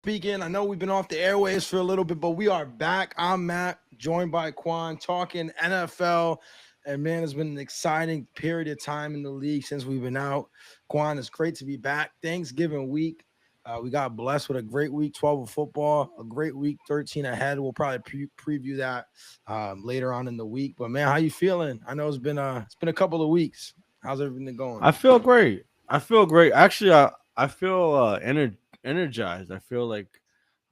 speaking. I know we've been off the airways for a little bit, but we are back. I'm Matt, joined by Quan, talking NFL. And man, it's been an exciting period of time in the league since we've been out. Quan, it's great to be back. Thanksgiving week. We got blessed with a great week 12 of football, a great week 13 ahead. We'll probably preview that later on in the week. But man, how you feeling? I know it's been a couple of weeks. How's everything going? I feel great. I feel great. Actually, I feel energized. I feel like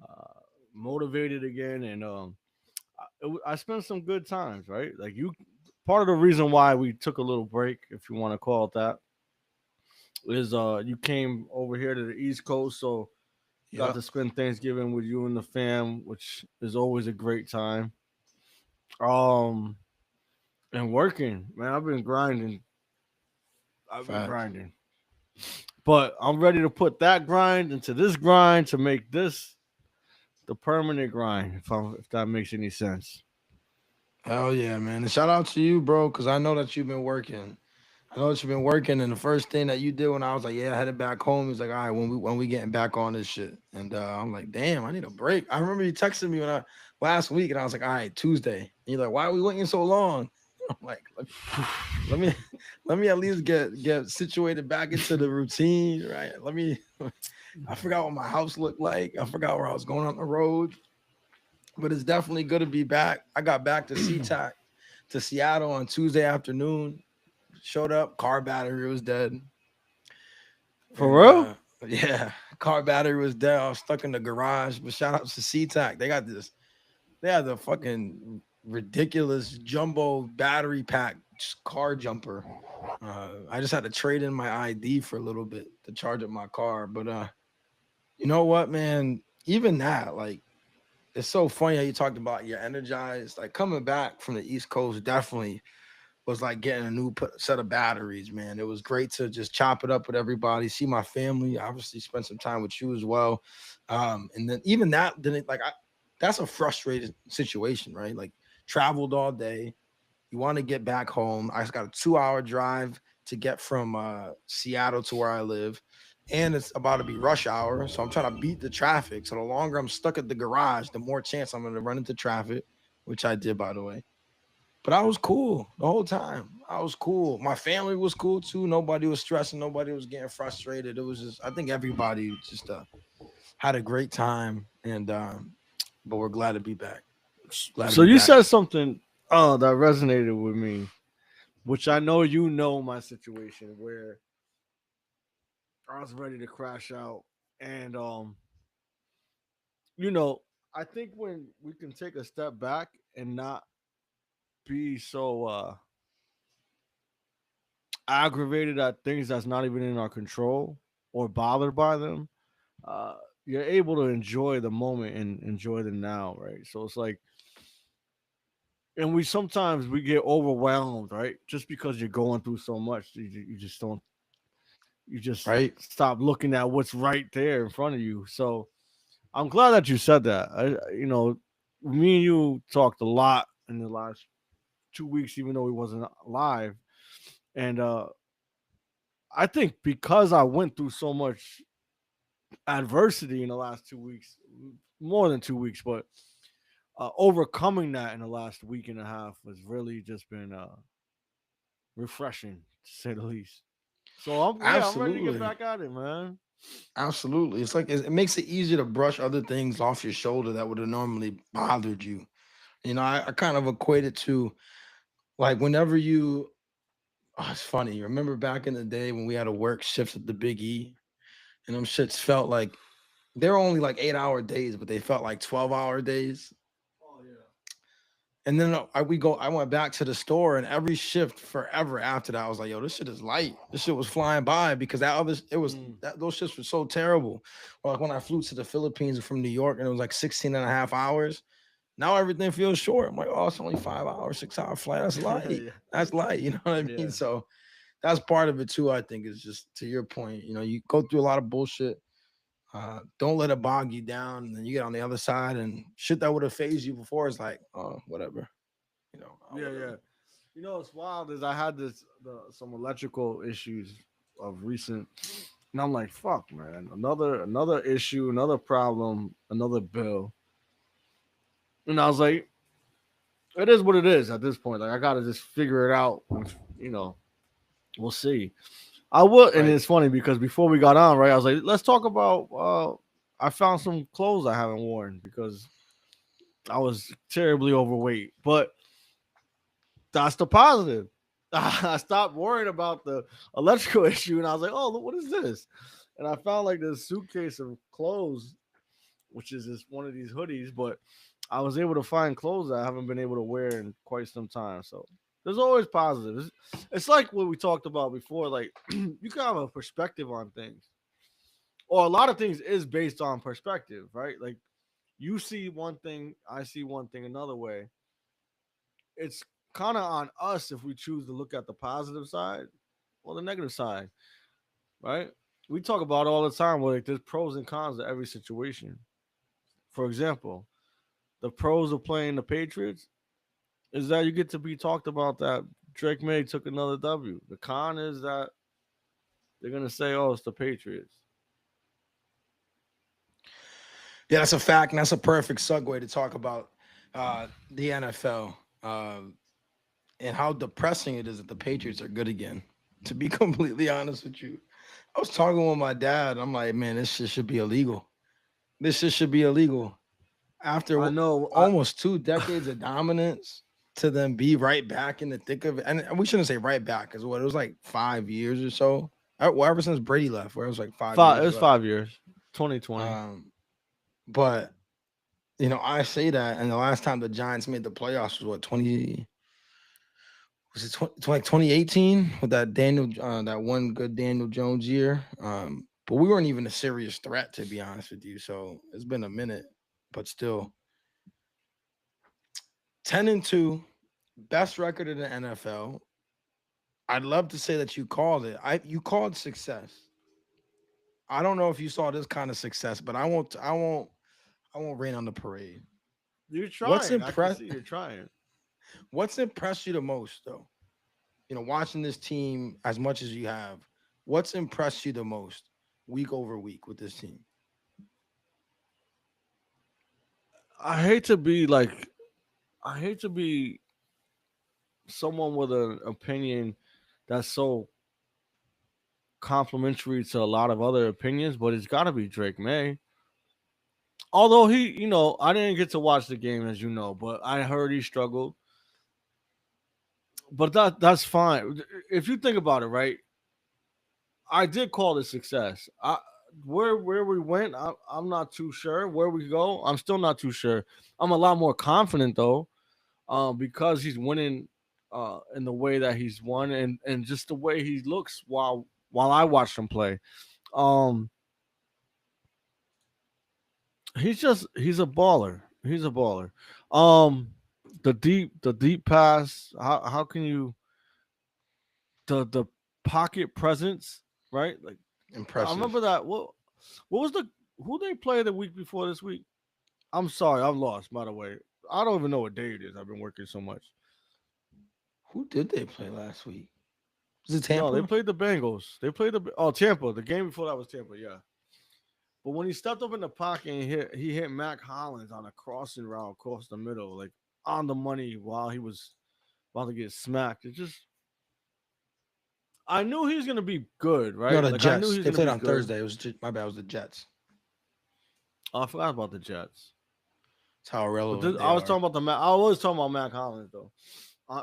uh, motivated again, and I spent some good times. Right, like you. Part of the reason why we took a little break, if you want to call it that, is you came over here to the East Coast, so got Yep. to spend Thanksgiving with you and the fam, which is always a great time. Um, and working, man. I've been grinding. I've been Facts. grinding. But I'm ready to put that grind into this grind to make this the permanent grind. If that makes any sense. Hell yeah, man. And shout out to you, bro, because I know that you've been working. I know that you've been working, and the first thing that you did when I was like, "Yeah, headed back home," he was like, "All right, when we getting back on this shit," and I'm like, "Damn, I need a break." I remember you texted me when I last week, and I was like, "All right, Tuesday." And you're like, "Why are we waiting so long?" I'm like, "Let me, let me at least get situated back into the routine, right? Let me." I forgot what my house looked like. I forgot where I was going on the road, but it's definitely good to be back. I got back to SeaTac to Seattle on Tuesday afternoon. Showed up, car battery was dead. For And real? yeah, car battery was dead. I was stuck in the garage. But shout out to SeaTac. They had the fucking ridiculous jumbo battery pack car jumper. I just had to trade in my ID for a little bit to charge up my car. But you know what, man? Even that, like, it's so funny how you talked about you're energized. Like coming back from the East Coast definitely was like getting a new set of batteries, man. It was great to just chop it up with everybody, see my family, obviously spend some time with you as well. And then even that didn't like that's a frustrated situation, right? Like traveled all day. You want to get back home. I just got a 2 hour drive to get from Seattle to where I live. And it's about to be rush hour. So I'm trying to beat the traffic. So the longer I'm stuck at the garage, the more chance I'm going to run into traffic, which I did, by the way. But I was cool the whole time. I was cool. My family was cool too. Nobody was stressing. Nobody was getting frustrated. It was just, I think everybody just had a great time. And, but we're glad to be back. Glad to So be you back. said something that resonated with me, which I know you know my situation where I was ready to crash out, and you know, I think when we can take a step back and not be so aggravated at things that's not even in our control or bothered by them, uh, you're able to enjoy the moment and enjoy the now, right? So it's like, and we sometimes we get overwhelmed, right? Just because you're going through so much, you just don't, you just Right? stop looking at what's right there in front of you. So I'm glad that you said that. Me and you talked a lot in the last 2 weeks, even though we wasn't live, and I think because I went through so much adversity in the last 2 weeks, more than 2 weeks, but overcoming that in the last week and a half has really just been refreshing to say the least. So I'm ready to get Absolutely. back at it, man. Absolutely. It's like it makes it easier to brush other things off your shoulder that would have normally bothered you. I kind of equate it to like whenever it's funny. Remember back in the day when we had to work shifts at the Big E and them shits felt like they were only like 8 hour days, but they felt like 12-hour days. Oh yeah. And then I went back to the store, and every shift forever after that, I was like, yo, this shit is light. This shit was flying by because Mm. those shifts were so terrible. Or like when I flew to the Philippines from New York and it was like 16 and a half hours. Now everything feels short. I'm like, oh, it's only 5 hours, 6 hour flight. That's light. Yeah. That's light. You know what I mean? Yeah. So that's part of it too, I think, is just to your point. You go through a lot of bullshit. Don't let it bog you down. And then you get on the other side and shit that would have phased you before is like, oh, whatever. Yeah, Whatever. yeah. You know, what's wild is I had some electrical issues of recent. And I'm like, fuck, man, another issue, another problem, another bill. And I was like, it is what it is at this point. Like I gotta just figure it out. You know, we'll see. I would, and Right. it's funny because before we got on, right, I was like, let's talk about. I found some clothes I haven't worn because I was terribly overweight, but that's the positive. I stopped worrying about the electrical issue, and I was like, oh, look, what is this? And I found like this suitcase of clothes, which is this one of these hoodies, but I was able to find clothes that I haven't been able to wear in quite some time. So there's always positives. It's like what we talked about before. Like you can have a perspective on things, or a lot of things is based on perspective, right? Like you see one thing, I see one thing another way. It's kind of on us if we choose to look at the positive side or the negative side, right? We talk about it all the time where like there's pros and cons to every situation. For example, the pros of playing the Patriots is that you get to be talked about that Drake May took another W. The con is that they're gonna say, "Oh, it's the Patriots." Yeah, that's a fact, and that's a perfect segue to talk about the NFL and how depressing it is that the Patriots are good again. To be completely honest with you, I was talking with my dad. I'm like, man, this shit should be illegal. This shit should be illegal. After I know. almost 2 decades of dominance, to then be right back in the thick of it, and we shouldn't say right back because what it was like 5 years or so. Well, ever since Brady left, where it was like five Five. It years was left. 5 years. 2020. Um, but I say that, and the last time the Giants made the playoffs was what 20 was it 20, like 2018 with that that one good Daniel Jones year. But we weren't even a serious threat to be honest with you. So it's been a minute, but still 10-2, best record in the NFL. I'd love to say that you called it. You called success. I don't know if you saw this kind of success, but I won't. I won't rain on the parade. You're What's trying. I can impressed? see you're trying. What's impressed you the most, though? Watching this team as much as you have, what's impressed you the most week over week with this team? I hate to be like. I hate to be someone with an opinion that's so complimentary to a lot of other opinions, but it's got to be Drake May. Although he, I didn't get to watch the game as you know, but I heard he struggled. But that's fine. If you think about it, right? I did call it success. Where we went, I'm not too sure. Where we go, I'm still not too sure. I'm a lot more confident though, because he's winning, in the way that he's won, and just the way he looks while I watched him play. Um, he's a baller. He's a baller. Um, the deep pass. How can you the pocket presence, right? Like I Impressive. remember that. What was the who they played the week before this week? I'm sorry, I'm lost. By the way, I don't even know what day it is. I've been working so much. Who did they play last week? Was it No, they Tampa? played the Bengals. They played Tampa. The game before that was Tampa. Yeah, but when he stepped up in the pocket and he hit Mac Hollins on a crossing route across the middle, like on the money while he was about to get smacked. It just I knew he was gonna be good, No, right? the Like I knew Jets. he was They gonna played be on good. Thursday. It was my bad. It was the Jets. Oh, I forgot about the Jets. That's how But irrelevant they I was are. talking about I was talking about Mac Hollins though,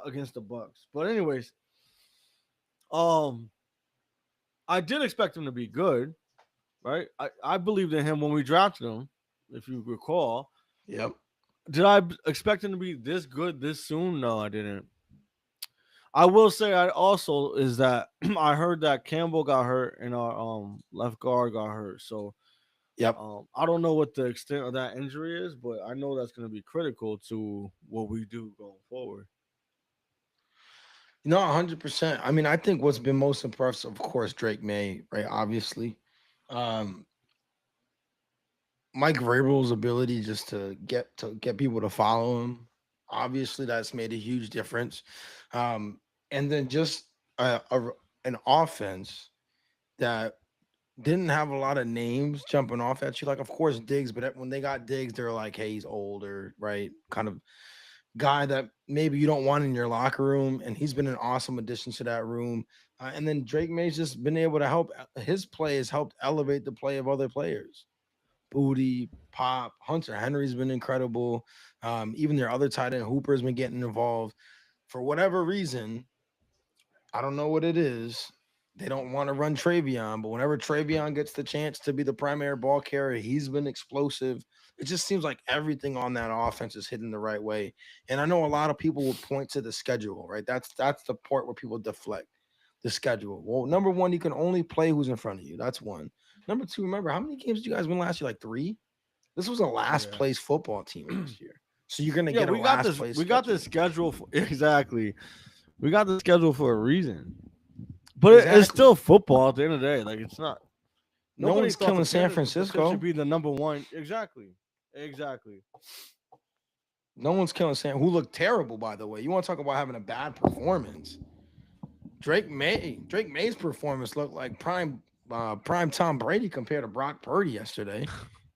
against the Bucks. But anyways, um, I did expect him to be good, right? I believed in him when we drafted him, if you recall. Yep. Did I expect him to be this good this soon? No, I didn't. I will say I also is that I heard that Campbell got hurt and our left guard got hurt. So Yep. I don't know what the extent of that injury is, but I know that's going to be critical to what we do going forward. No, 100%. I mean, I think what's been most impressive, of course, Drake May, right? Obviously. Um, Mike Vrabel's ability just to get people to follow him. Obviously, that's made a huge difference. Um, and then just an offense that didn't have a lot of names jumping off at you. Like, of course, Diggs, but when they got Diggs, they're like, hey, he's older, right? Kind of guy that maybe you don't want in your locker room, and he's been an awesome addition to that room. And then Drake May's just been able to help. His play has helped elevate the play of other players. Booty, Pop, Hunter Henry's been incredible. Even their other tight end Hooper's been getting involved. For whatever reason, I don't know what it is. They don't want to run Travion, but whenever Travion gets the chance to be the primary ball carrier, he's been explosive. It just seems like everything on that offense is hitting the right way. And I know a lot of people will point to the schedule, right? That's the part where people deflect the schedule. Well, number one, you can only play who's in front of you. That's one. Number two, remember how many games did you guys win last year? Like three? This was a last Yeah. place football team last year. So you're gonna Yeah, get a we got last this. place We got schedule. this schedule for, exactly. We got the schedule for a reason. But it's Exactly. still football at the end of the day. Like it's not. No Nobody one's thought killing the San Panthers should Francisco. be the number one. Exactly. Exactly. No one's killing Sam, who looked terrible, by the way. You want to talk about having a bad performance? Drake May. Drake May's performance looked like prime Tom Brady compared to Brock Purdy yesterday.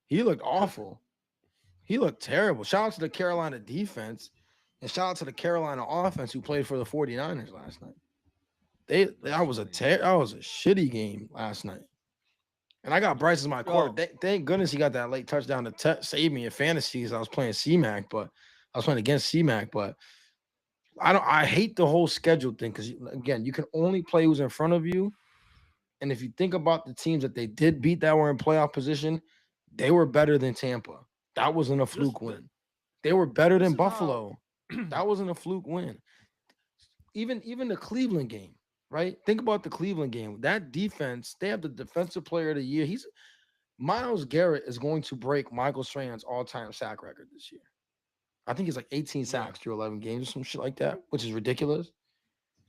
He looked awful. He looked terrible. Shout out to the Carolina defense and shout out to the Carolina offense who played for the 49ers last night. That's funny. That was a shitty game last night. And I got Bryce as my quarter. Yo, Thank goodness he got that late touchdown to save me in fantasy because I was playing CMAC, but I was playing against CMAC. But I hate the whole schedule thing because again, you can only play who's in front of you. And if you think about the teams that they did beat that were in playoff position, they were better than Tampa. That wasn't a this fluke win. They were better this than is how. Buffalo. That wasn't a fluke win. Even the Cleveland game, right? Think about the Cleveland game. That defense, they have the defensive player of the year. He's Miles Garrett is going to break Michael Strahan's all-time sack record this year. I think he's like 18 Yeah. sacks through 11 games or some shit like that, which is ridiculous.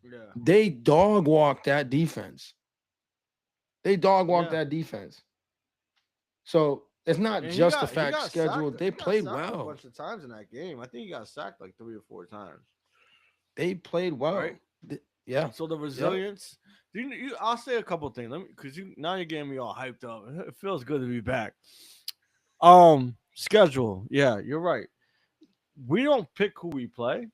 Yeah. They dog walked that defense. They dog walked Yeah. that defense. So it's not And just the he fact got sacked. schedule. They He got played sacked a well. bunch of times in that game. I think he got sacked like 3 or 4 times. They played Right. well. Yeah. So the Yep. resilience. I'll say a couple things. Because now you're getting me all hyped up. It feels good to be back. Schedule. Yeah, you're right. We don't pick who we play.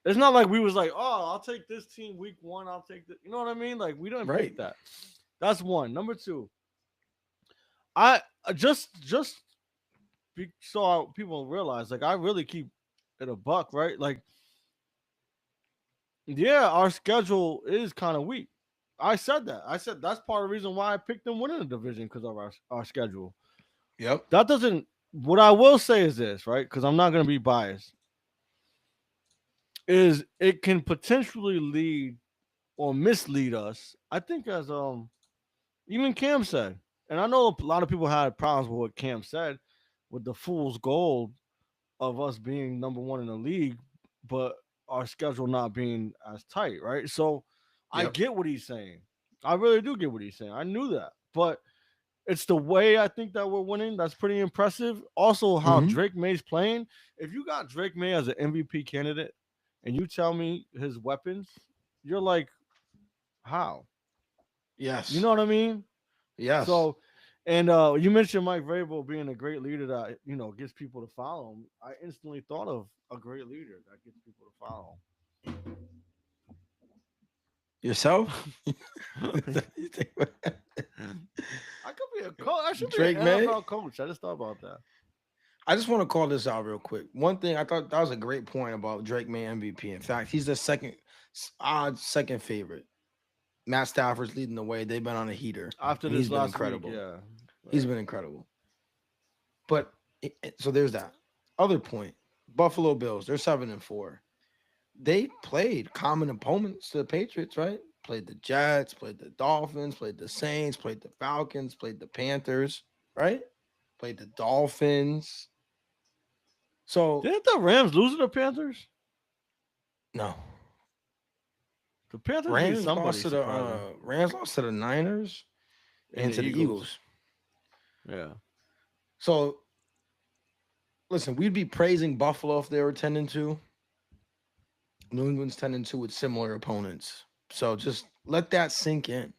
It's not like we was like, oh, I'll take this team week one. I'll take the. You know what I mean? Like we didn't pick Right. that. That's one. Number two. I just so people realize like I really keep it a buck, right? Like yeah, our schedule is kind of weak. I said that. I said that's part of the reason why I picked them winning the division because of our schedule. Yep. That doesn't. What I will say is this, right? Because I'm not going to be biased. Is it can potentially lead or mislead us? I think as even Cam said, and I know a lot of people had problems with what Cam said with the fool's gold of us being number one in the league, but our schedule not being as tight, right? So I Yep. get what he's saying. I really do get what he's saying. I knew that. But it's the way I think that we're winning. That's pretty impressive. Also, how Mm-hmm. Drake May's playing. If you got Drake May as an MVP candidate and you tell me his weapons, you're like, how? You Yes. know what I mean? Yes. So, and you mentioned Mike Vrabel being a great leader that gets people to follow him. I instantly thought of a great leader that gets people to follow Yourself? him. I could be a coach. I should be an Drake May? NFL coach. I just thought about that. I just want to call this out real quick. One thing I thought that was a great point about Drake May MVP. In fact, he's the odd second favorite. Matt Stafford's leading the way. They've been on a heater, After and he's this been last week, incredible. yeah. He's Right. been incredible. But so there's that. Other point: Buffalo Bills. They're 7-4. They played common opponents to the Patriots, right? Played the Jets, played the Dolphins, played the Saints, played the Falcons, played the Panthers, right? Played the Dolphins. So Didn't the Rams lose to the Panthers? no, The Panthers beat Rams somebody lost to the surprising. Rams lost to the Niners And and the to the Eagles. Eagles. Yeah. So listen, we'd be praising Buffalo if they were 10-2. New England's 10-2 with similar opponents. So just let that sink in.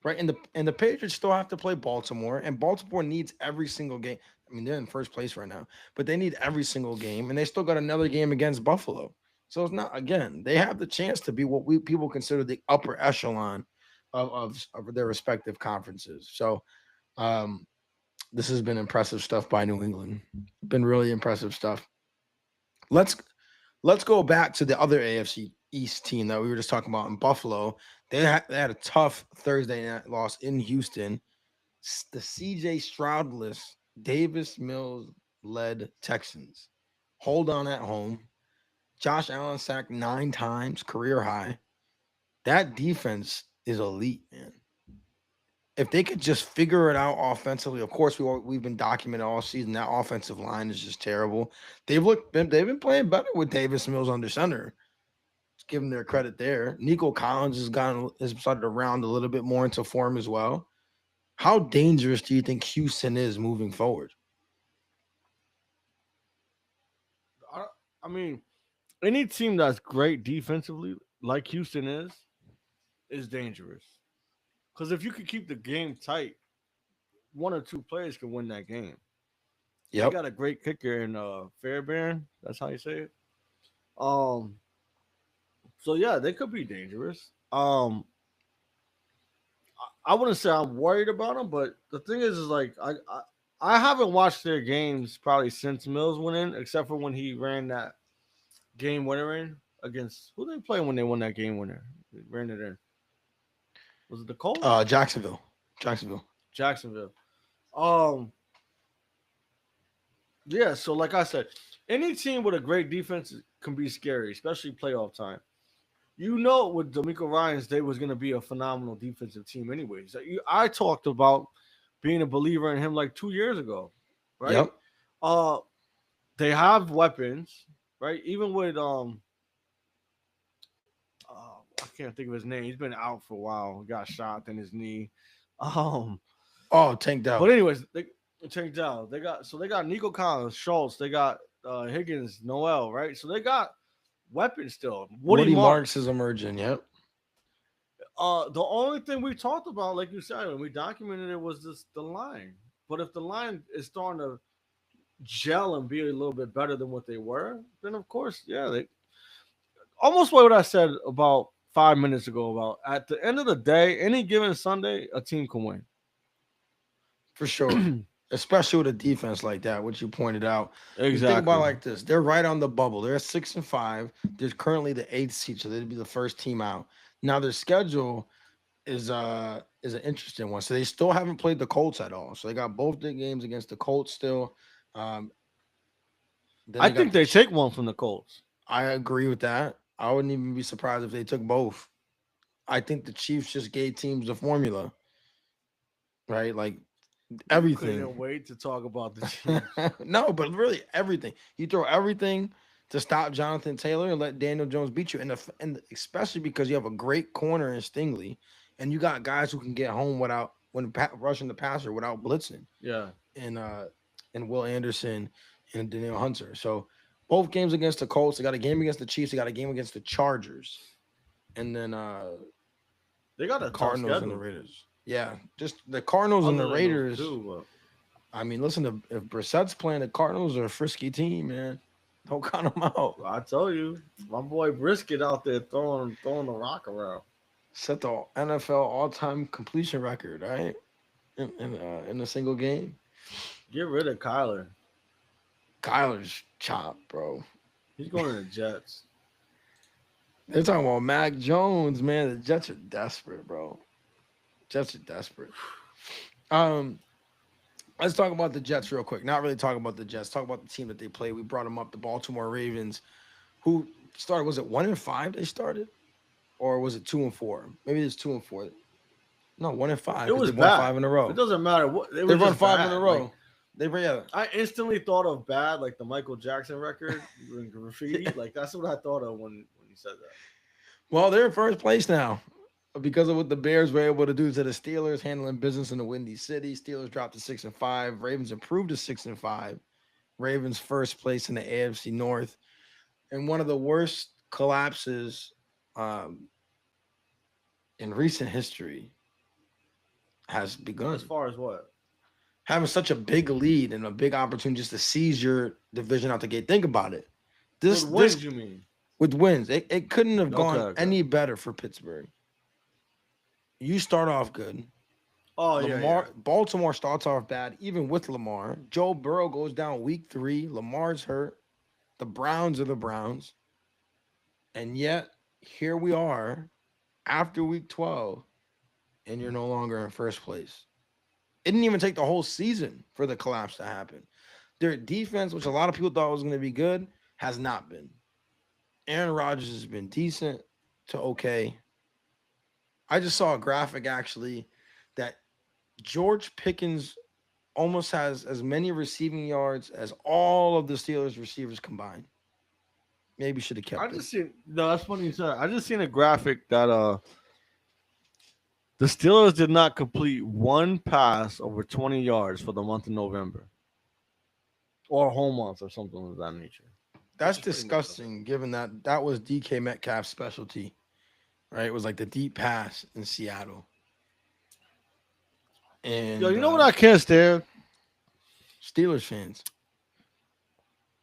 right? And the Patriots still have to play Baltimore, and Baltimore needs every single game. I mean, they're in first place right now, but they need every single game, and they still got another game against Buffalo. So it's not again. They have the chance to be what we people consider the upper echelon of their respective conferences. So um, this has been impressive stuff by New England. Been really impressive stuff. Let's let's go back to the other AFC East team that we were just talking about in Buffalo. They had a tough Thursday night loss in Houston. The CJ Stroudless, Davis Mills led Texans hold on at home. Josh Allen sacked 9 times, career high. That defense is elite, man. If they could just figure it out offensively, of course we've been documenting all season that offensive line is just terrible. They've been playing better with Davis Mills under center. Just give them their credit there. Nico Collins has started to round a little bit more into form as well. How dangerous do you think Houston is moving forward? I, I mean, any team that's great defensively, like Houston is dangerous. Because if you could keep the game tight, one or two players can win that game. They Yep. got a great kicker in Fairbairn. That's how you say it. Um, so yeah, they could be dangerous. I wouldn't say I'm worried about them, but the thing is like I haven't watched their games probably since Mills went in, except for when he ran that game winner in against who they play when they won that game winner. They ran it in. Was it the Colts? Jacksonville. Jacksonville. Jacksonville. Um, yeah. So like I said, any team with a great defense can be scary, especially playoff time. You know, with D'Amico Ryans, they was going to be a phenomenal defensive team, anyways. I talked about being a believer in him like 2 years ago, right? Yep. Uh, they have weapons, right? Even with I can't think of his name. He's been out for a while. He got shot in his knee. Um, Oh, Tank but Dell. anyways, they checked out. They got Nico Collins, Schultz. They got Higgins, Noel, right? So they got weapons still. Woody Woody Marks Marks. is emerging. Yep. The only thing we talked about, like you said, when we documented it, was this the line. But if the line is starting to gel and be a little bit better than what they were, then of course, yeah, they almost what I said about 5 minutes ago about at the end of the day, any given Sunday, a team can win. For sure. Especially with a defense like that, which you pointed out. You think about it Exactly. like this: they're right on the bubble. They're at 6-5. They're currently the eighth seed, so they'd be the first team out. Now their schedule is an interesting one. So they still haven't played the Colts at all. So they got both their games against the Colts still. Um, then I they got think the. they take one from the Colts. I agree with that. I wouldn't even be surprised if they took both. I think the Chiefs just gave teams the formula, right? Like You everything. couldn't wait to talk about the Chiefs. No, but really everything. You throw everything to stop Jonathan Taylor and let Daniel Jones beat you, and especially because you have a great corner in Stingley, and you got guys who can get home without rushing the passer without blitzing, Yeah. and Will Anderson and Daniel Hunter. So both games against the Colts, they got a game against the Chiefs, they got a game against the Chargers, and then They got the a tough Cardinals and the schedule. Raiders. Yeah, just the Cardinals and Other the than those Raiders. two, I mean, listen to if Brissett's playing, the Cardinals are a frisky team, man. Don't count them out. I tell you, my boy Brisket out there throwing the rock around. Set the NFL all-time completion record, right? In a single game. Get rid of Kyler. Kyler's chopped, bro. He's going to the Jets. They're talking about Mac Jones, man. The Jets are desperate, bro. Jets are desperate. Um, let's talk about the Jets real quick. Not really talking about the Jets. Talk about the team that they play. We brought them up, the Baltimore Ravens, who started. Was it 1-5? They started, or was it 2-4? Maybe it's 2-4. No, 1-5 It because was they won bad. 5 in a It row. doesn't matter what it They was run just 5 in a bad. Like row. Yeah. I instantly thought of bad, like the Michael Jackson record, graffiti. Like that's what I thought of when you said that. Well, they're in first place now because of what the Bears were able to do to the Steelers, handling business in the Windy City. Steelers dropped to 6-5. Ravens improved to 6-5. Ravens first place in the AFC North, and one of the worst collapses um, in recent history. has begun. As far as what? Having such a big lead and a big opportunity just to seize your division out the gate. Think about it. With This wins, you mean? with wins, it couldn't have Okay, gone okay. any better for Pittsburgh. You start off good. Oh yeah, yeah. Baltimore starts off bad, even with Lamar. Joe Burrow goes down week 3. Lamar's hurt. The Browns are the Browns. And yet, here we are after week 12, and you're no longer in first place. It didn't even take the whole season for the collapse to happen. Their defense, which a lot of people thought was going to be good, has not been. Aaron Rodgers has been decent to okay. I just saw a graphic actually that George Pickens almost has as many receiving yards as all of the Steelers receivers combined. Maybe should have I kept him. just seen. No, that's funny you said. I just seen a graphic that the Steelers did not complete one pass over 20 yards for the month of November, or home month, or something of that nature. Which That's is pretty messed up. disgusting given that that was DK Metcalf's specialty, right? It was like the deep pass in Seattle. Yo, And you know what I can't stand? Steelers fans.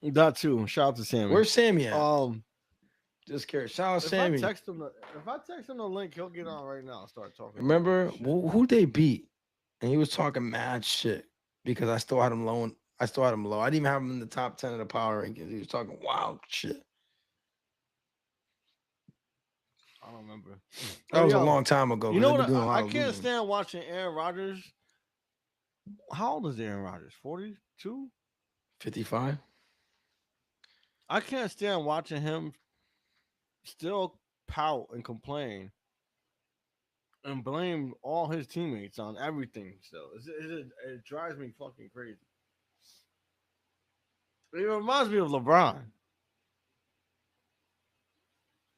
That too. Shout out to Sammy. Where's Sammy at? Um, Just curious. Shout out if Sammy. if I text him the link, he'll get on right now and start talking. Remember who they beat? And he was talking mad shit because I still had him low. I still had him low. I didn't even have him in the top 10 of the power rankings. He was talking wild shit. I don't remember. That was a long time ago. You know 'cause what? they be doing a lot I of can't losing. stand watching Aaron Rodgers. How old is Aaron Rodgers? 42? 55. I can't stand watching him still pout and complain and blame all his teammates on everything. Still, it drives me fucking crazy. It reminds me of LeBron.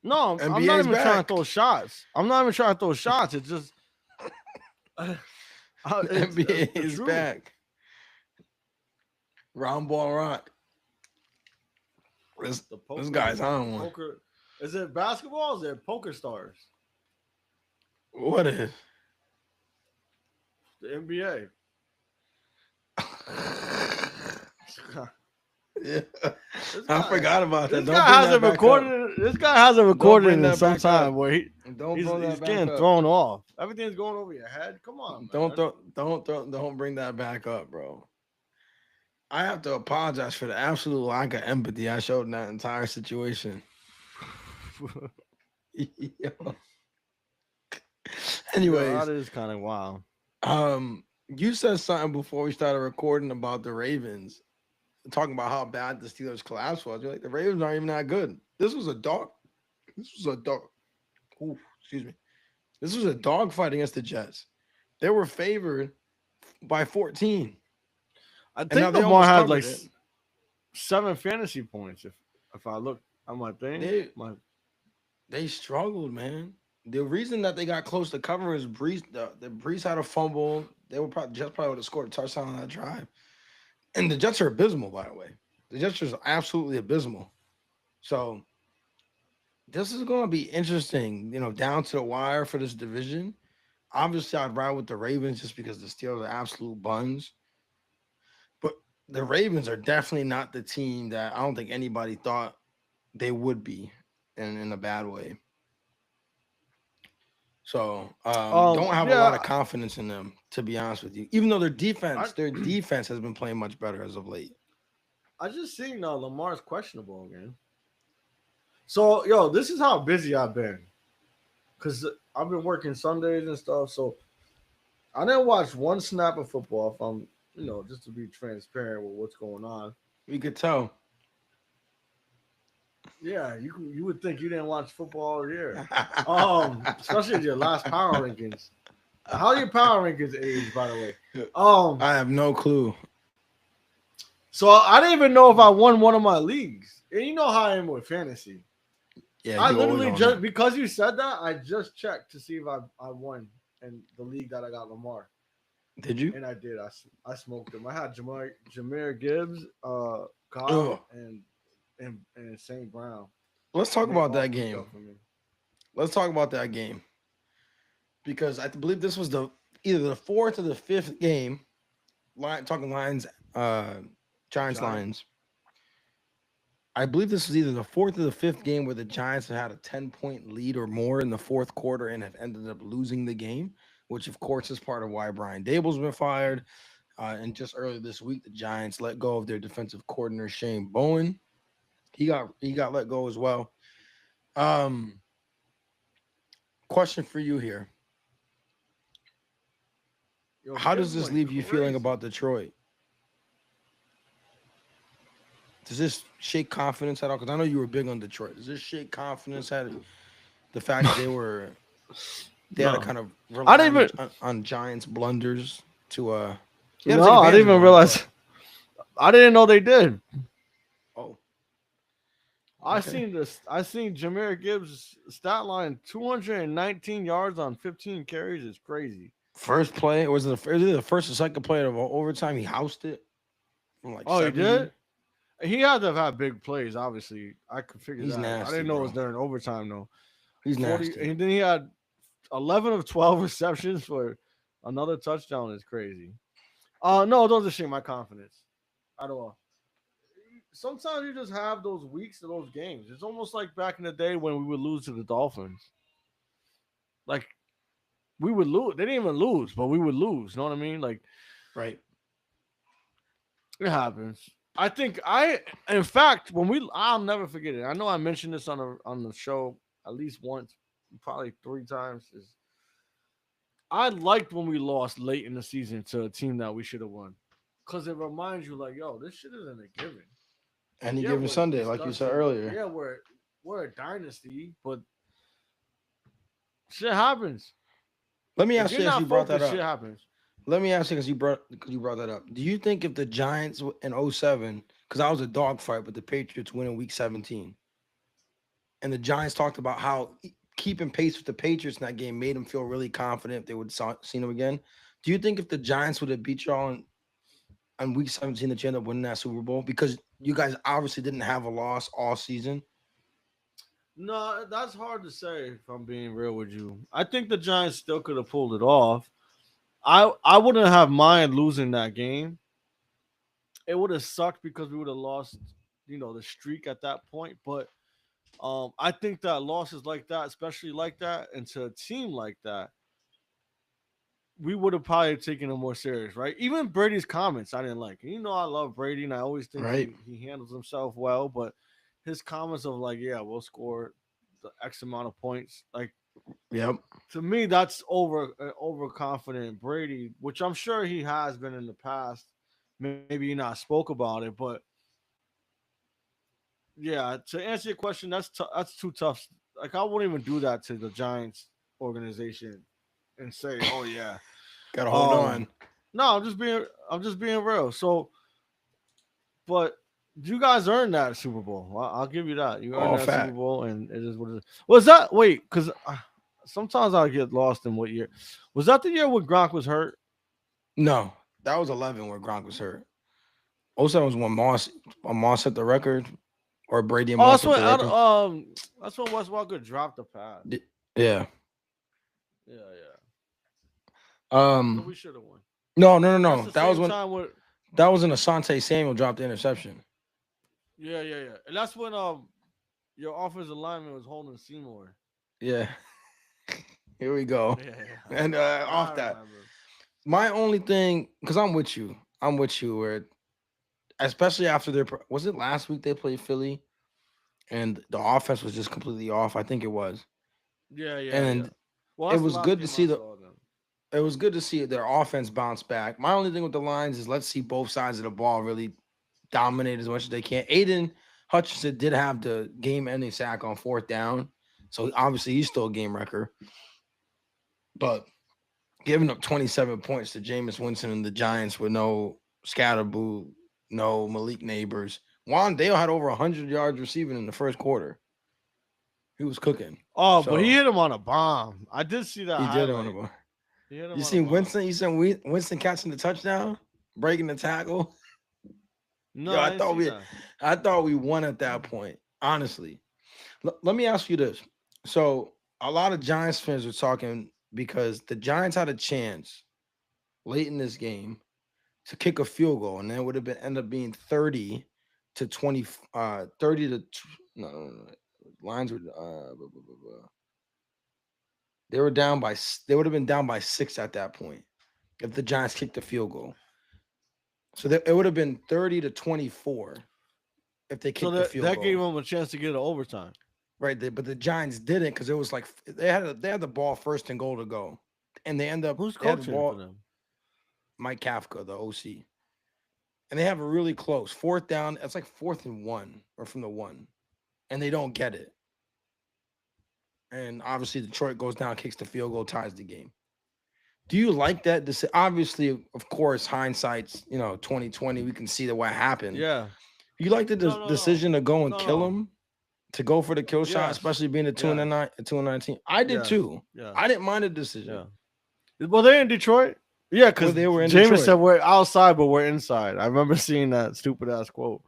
No, I'm not NBA's even trying to back. throw shots. I'm not even trying to throw shots. It's just NBA the is truth. back. Round ball rock. This guy's on one. Poker. Is it basketball? Or is it Poker Stars? What is? The NBA. Yeah. I forgot about that. This guy hasn't recorded. This guy hasn't recorded in some time where he's getting thrown off. Everything's going over your head. Come on, man. Don't bring that back up, bro. I have to apologize for the absolute lack of empathy I showed in that entire situation. Anyways, that is kind of wild. You said something before we started recording about the Ravens, talking about how bad the Steelers' collapse was. You're like, the Ravens aren't even that good. This was a dog. Ooh, excuse me. This was a dog fight against the Jets. They were favored by 14. I think Lamar had like 7 fantasy points. If I look at my thing, they struggled, man. The reason that they got close to cover is Brees. The Brees had a fumble. They were Jets probably would have scored a touchdown on that drive. And the Jets are abysmal, by the way. The Jets are absolutely abysmal. So this is going to be interesting, down to the wire for this division. Obviously, I'd ride with the Ravens just because the Steelers are absolute buns. But the Ravens are definitely not the team that I don't think anybody thought they would be in a bad way. So don't have a lot of confidence in them, to be honest with you. Even though their defense has been playing much better as of late. I just seen Lamar's questionable again. So, this is how busy I've been. Because I've been working Sundays and stuff. So I didn't watch one snap of football if I'm, just to be transparent with what's going on. We could tell. Yeah, you would think you didn't watch football all year. Especially in your last power rankings. How are your power rankings age, by the way? I have no clue. So I didn't even know if I won one of my leagues. And you know how I am with fantasy. Yeah, I literally just because you said that, I just checked to see if I won in the league that I got Lamar. Did you? And I did. I smoked him. I had Jahmyr Gibbs, Cobb, and St. Brown. Let's talk about that game. Let's talk about that game. Because I believe this was either the fourth or the fifth game. Talking lines, Giants Giant. lines. I believe this was either the fourth or the fifth game where the Giants have had a 10-point lead or more in the fourth quarter and have ended up losing the game, which of course is part of why Brian Dable's been fired. And just earlier this week, the Giants let go of their defensive coordinator Shane Bowen. He got let go as well. Um, Question for you here: Yo, how does Gibbs this went leave you feeling crazy. about Detroit? Does this shake confidence at all? Because I know you were big on Detroit. Does this shake confidence at the fact that they had to No, kind of I rely didn't even. on Giants blunders to they had to No, take I advantage didn't of even them, realize. but I didn't know they did. oh, I okay. seen this. I seen Jameer Gibbs' stat line: 219 yards on 15 carries is crazy. First play was it the first or second play of overtime? He housed it from like Oh, he 70. did. He had to have had big plays. Obviously, I could figure He's that. I nasty, didn't know it was bro. during overtime though. He's 40, nasty. and then he had 11 of 12 receptions for another touchdown. Is crazy. No, don't just shake my confidence at all. Sometimes you just have those weeks of those games. It's almost like back in the day when we would lose to the Dolphins. Like we would lose. They didn't even lose, but we would lose. You know what I mean? Like Right. it happens. I think in fact, I'll never forget it. I know I mentioned this on the show at least once, probably three times. Is I liked when we lost late in the season to a team that we should have won, because it reminds you like, yo, this shit isn't a given. Any Yeah, given we're Sunday, like you said disgusting. earlier. Yeah, we're a dynasty, but shit happens. Let me If ask you're you as you not brought that focused, shit up. happens. Let me ask you because you brought that up. Do you think if the Giants in '07, because I was a dogfight with the Patriots winning Week 17, and the Giants talked about how keeping pace with the Patriots in that game made them feel really confident they would see them again. Do you think if the Giants would have beat y'all on Week 17 that you end up winning that Super Bowl because you guys obviously didn't have a loss all season? No, that's hard to say. If I'm being real with you, I think the Giants still could have pulled it off. I wouldn't have mind losing that game. It would have sucked because we would have lost, the streak at that point. But I think that losses like that, especially like that, and to a team like that, we would have probably taken it more serious, right? Even Brady's comments, I didn't like. I love Brady, and I always think Right. he handles himself well. But his comments of like, yeah, we'll score the X amount of points, like Yep. to me, that's overconfident Brady, which I'm sure he has been in the past. Maybe he not spoke about it, but yeah, to answer your question, that's too tough. Like I wouldn't even do that to the Giants organization and say, "Oh yeah." Gotta hold on. Um, no, I'm just being real. So, but you guys earned that Super Bowl. I'll give you that. You earned All that Super fact. Bowl, and it is what it is. Was that wait? Because sometimes I get lost in what year. Was that the year when Gronk was hurt? No, that was 11 where Gronk was hurt. '07 was when Moss set the record, or Brady and Oh, Moss set the record. that's when Wes Walker dropped the pass. Yeah. Yeah, yeah. So Um. we should have won. No, no, no, That's no. the That was same when time with that was when Asante Samuel dropped the interception. yeah, yeah, yeah. And that's when your offensive lineman was holding Seymour. Yeah. Here we go. Yeah, yeah. And Now I off that, remember. my only thing, because I'm with you. I'm with you. Where especially after was it last week they played Philly and the offense was just completely off. I think it was, Yeah, yeah, yeah. and Well, it that's the was last good to game see I the. saw of them. It was good to see their offense bounce back. My only thing with the lines is let's see both sides of the ball really dominate as much as they can. Aiden Hutchinson did have the game-ending sack on fourth down, so obviously he's still a game wrecker. But giving up 27 points to Jameis Winston and the Giants with no Scatterboo, no Malik Neighbors. Juan Dale had over 100 yards receiving in the first quarter. He was cooking. Oh, but he So hit him on a bomb. I did see that he did on the highlight. ball. He hit him You on a seen bomb. Winston? You seen Winston catching the touchdown, breaking the tackle? No, Yo, I didn't see that. I thought we won at that point. Honestly, let me ask you this. So a lot of Giants fans are talking because the Giants had a chance. late in this game to kick a field goal, and then it would have been end up being 30-20, 30 to no, no, no, no. Lines were they were down by they would have been down by 6 at that point if the Giants kicked the field goal. So it would have been 30-24 if they So kicked the field that gave goal. them a chance to get an overtime. Right, but the Giants didn't because it was like they had the ball first and goal to go, and Who's they had the coaching for ball. them? Mike Kafka, the OC, and they have a really close fourth down. It's like 4th and 1 or from the 1, and they don't get it. And obviously Detroit goes down, kicks the field goal, ties the game. Do you like that? Obviously, of course, hindsight's 2020. We can see that what happened. Yeah. You like the No. decision to go and No, kill no. him, to go for the kill shot, Yes. especially being a 2-9, 2-19. I did Yes. too. Yeah. I didn't mind the decision. Yeah. Well, they're in Detroit. Yeah, because They were in James Detroit. said we're outside, but we're inside. I remember seeing that stupid ass quote.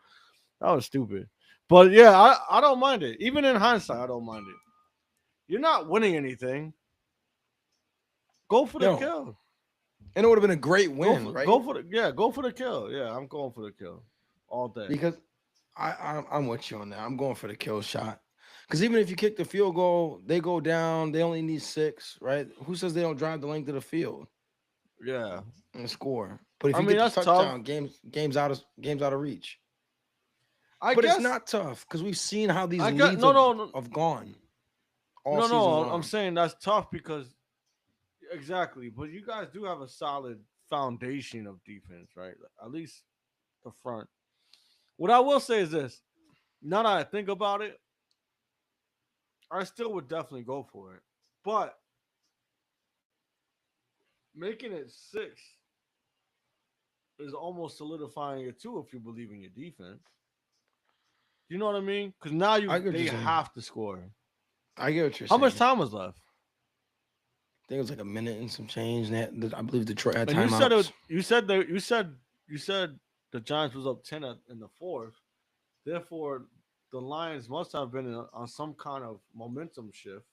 That was stupid. But yeah, I don't mind it. Even in hindsight, I don't mind it. You're not winning anything. Go for the No. kill. And it would have been a great win, right? Go for the kill. Yeah, I'm going for the kill all day. Because I'm with you on that. I'm going for the kill shot. Because even if you kick the field goal, they go down. They only need 6, right? Who says they don't drive the length of the field Yeah. and score? But if I you mean, get the that's touchdown, tough. game's out of reach. I But guess it's not tough because we've seen how these I leads got no. have gone all No, season long. I'm saying that's tough because exactly, but you guys do have a solid foundation of defense, right? At least the front. What I will say is this: now that I think about it, I still would definitely go for it, but making it 6 is almost solidifying it too if you believe in your defense. You know what I mean? Because now I get what they you're saying. have to score. I get what you're How saying. much time was left? I think it was like a minute and some change. And I believe Detroit had And timeouts. you said the Giants was up 10 in the fourth. Therefore, the Lions must have been on some kind of momentum shift.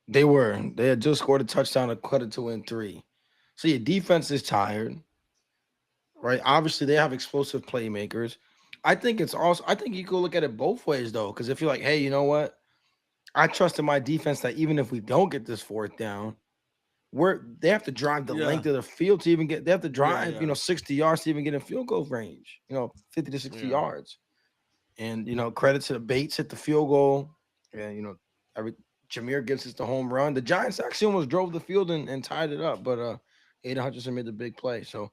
They were. They had just scored a touchdown to cut it to win 3. So your defense is tired, right? Obviously, they have explosive playmakers. I think you could look at it both ways though, because if you're like, hey, you know what? I trust in my defense that even if we don't get this 4th down, they have to drive the length of the field to even get. They have to drive, 60 yards to even get in field goal range. 50 to 60 yards. And credit to the Bates hit the field goal, and Jameer Gibbs hits the home run. The Giants actually almost drove the field and tied it up, but Aiden Hutchinson made the big play. So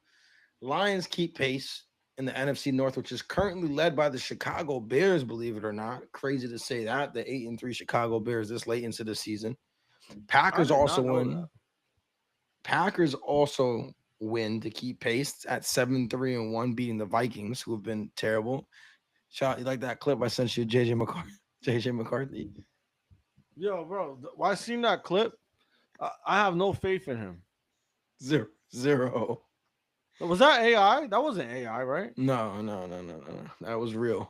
Lions keep pace in the NFC North, which is currently led by the Chicago Bears, believe it or not. Crazy to say that. The 8-3 Chicago Bears this late into the season. Packers also win. Packers also win to keep pace at 7-3-1, beating the Vikings, who have been terrible. You like that clip I sent you, JJ McCarthy? Yo, bro, I seen that clip. I have no faith in him. Zero. Was that AI? That wasn't AI, right? No. That was real.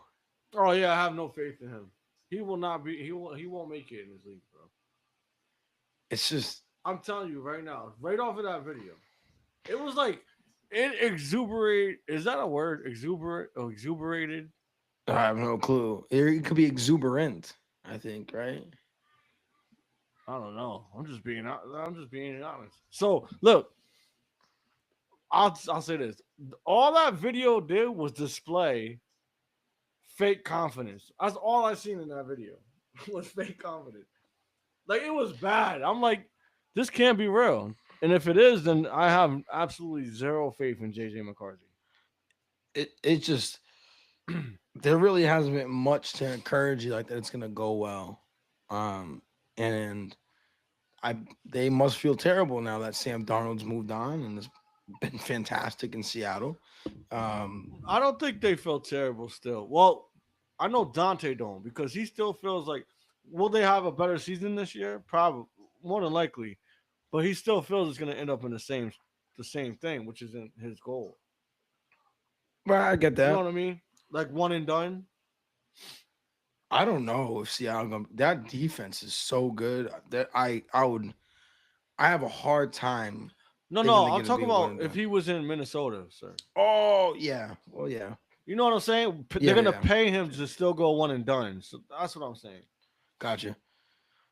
Oh yeah, I have no faith in him. He will not be. He won't make it in this league, bro. It's just. I'm telling you right now, right off of that video, it was like it exuberate. Is that a word? Exuberated. I have no clue. It could be exuberant, I think, right? I don't know. I'm just being honest. So look, I'll say this. All that video did was display fake confidence. That's all I seen in that video was fake confidence. Like it was bad. I'm like, this can't be real. And if it is, then I have absolutely zero faith in JJ McCarthy. It just there really hasn't been much to encourage you like that it's gonna go well. And they must feel terrible now that Sam Darnold's moved on and has been fantastic in Seattle. I don't think they feel terrible still. Well, I know Dante don't because he still feels like will they have a better season this year? Probably more than likely. But he still feels it's gonna end up in the same thing, which isn't his goal. Well, I get that. You know what I mean? Like one and done. I don't know if Seattle that defense is so good that I have a hard time No, thinking no, they're I'm gonna be talking a one about and if done. he was in Minnesota, sir. Oh yeah, well yeah, You know what I'm saying? They're yeah, gonna yeah. pay him to still go one and done. So that's what I'm saying. Gotcha.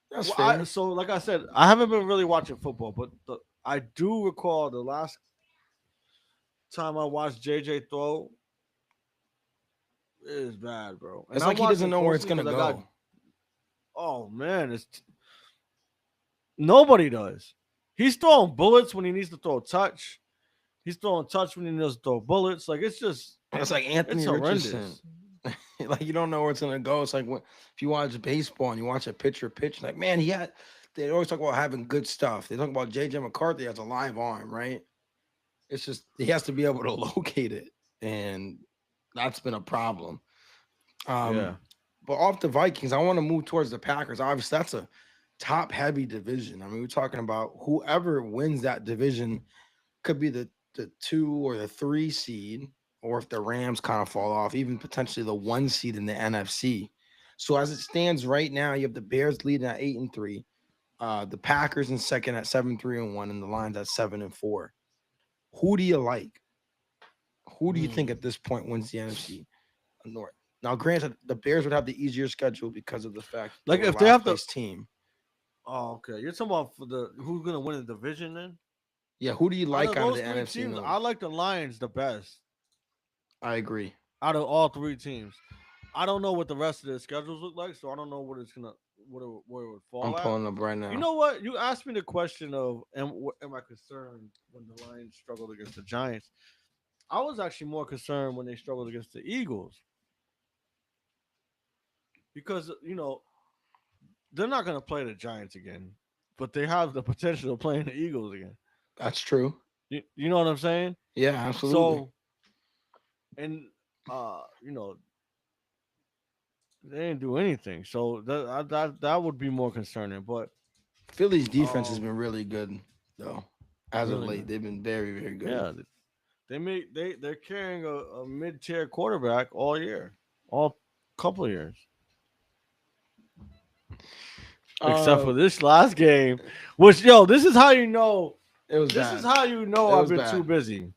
That's Well, fair. so like I said, I haven't been really watching football, but I do recall the last time I watched JJ throw is bad, bro. And It's I'm like he doesn't watching know where it's closely gonna because I got. go. Oh man, nobody does. He's throwing bullets when he needs to throw touch. He's throwing touch when he needs to throw bullets. Like It's like it's Anthony Richardson. horrendous. Like you don't know where it's gonna go. It's like if you watch baseball and you watch a pitcher pitch, like man, he had. They always talk about having good stuff. They talk about JJ McCarthy has a live arm, right? It's just he has to be able to locate it, and that's been a problem. Yeah. But off the Vikings, I want to move towards the Packers. Obviously, that's a top heavy division. I mean, we're talking about whoever wins that division could be the 2 or the 3 seed, or if the Rams kind of fall off, even potentially the 1 seed in the NFC. So as it stands right now, you have the Bears leading at 8-3, the Packers in second at 7-3-1, and the Lions at 7-4. Who do you like? Who do you think at Hmm. this point wins the NFC North? Now, granted, the Bears would have the easier schedule because of the fact they Like were if they last have to. place team. Oh, okay. You're talking about for the who's gonna win the division then? Yeah, who do you Out like of out of the those three NFC teams, North? I like the Lions the best. I agree. Out of all three teams, I don't know what the rest of their schedules look like, so I don't know what it's gonna where it would I'm fall at. pulling up right You now. know what? You asked me the question of am I concerned when the Lions struggled against the Giants? I was actually more concerned when they struggled against the Eagles because they're not gonna play the Giants again, but they have the potential of playing the Eagles again. That's true. You know what I'm saying? Yeah, absolutely. So and uh, you know, they didn't do anything. So that would be more concerning. But Philly's defense has um, been really good, though. As of really late, good. they've been very, very good. Yeah, they're carrying a mid tier quarterback all year, all couple of years, except Uh, for this last game. Which this is how you know. it was This is bad. how you know It I've was been too bad, busy.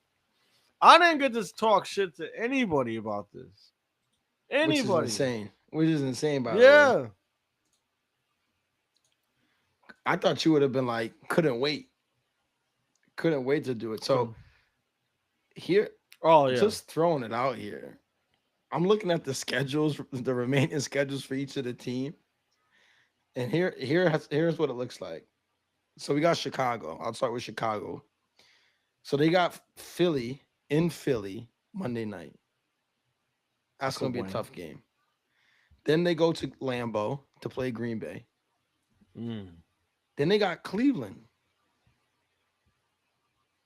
I didn't get to talk shit to anybody about this. which is Anybody? insane. Which is insane, by the way. Yeah. I thought you would have been like, couldn't wait to do it. So Couldn't. here, Oh yeah. just throwing it out here. I'm looking at the schedules, the remaining schedules for each of the team, and here's what it looks like. So we got Chicago. I'll start with Chicago. So they got Philly in Philly Monday night. That's gonna Could be a win. tough game. Then they go to Lambeau to play Green Bay. Mm. Then they got Cleveland.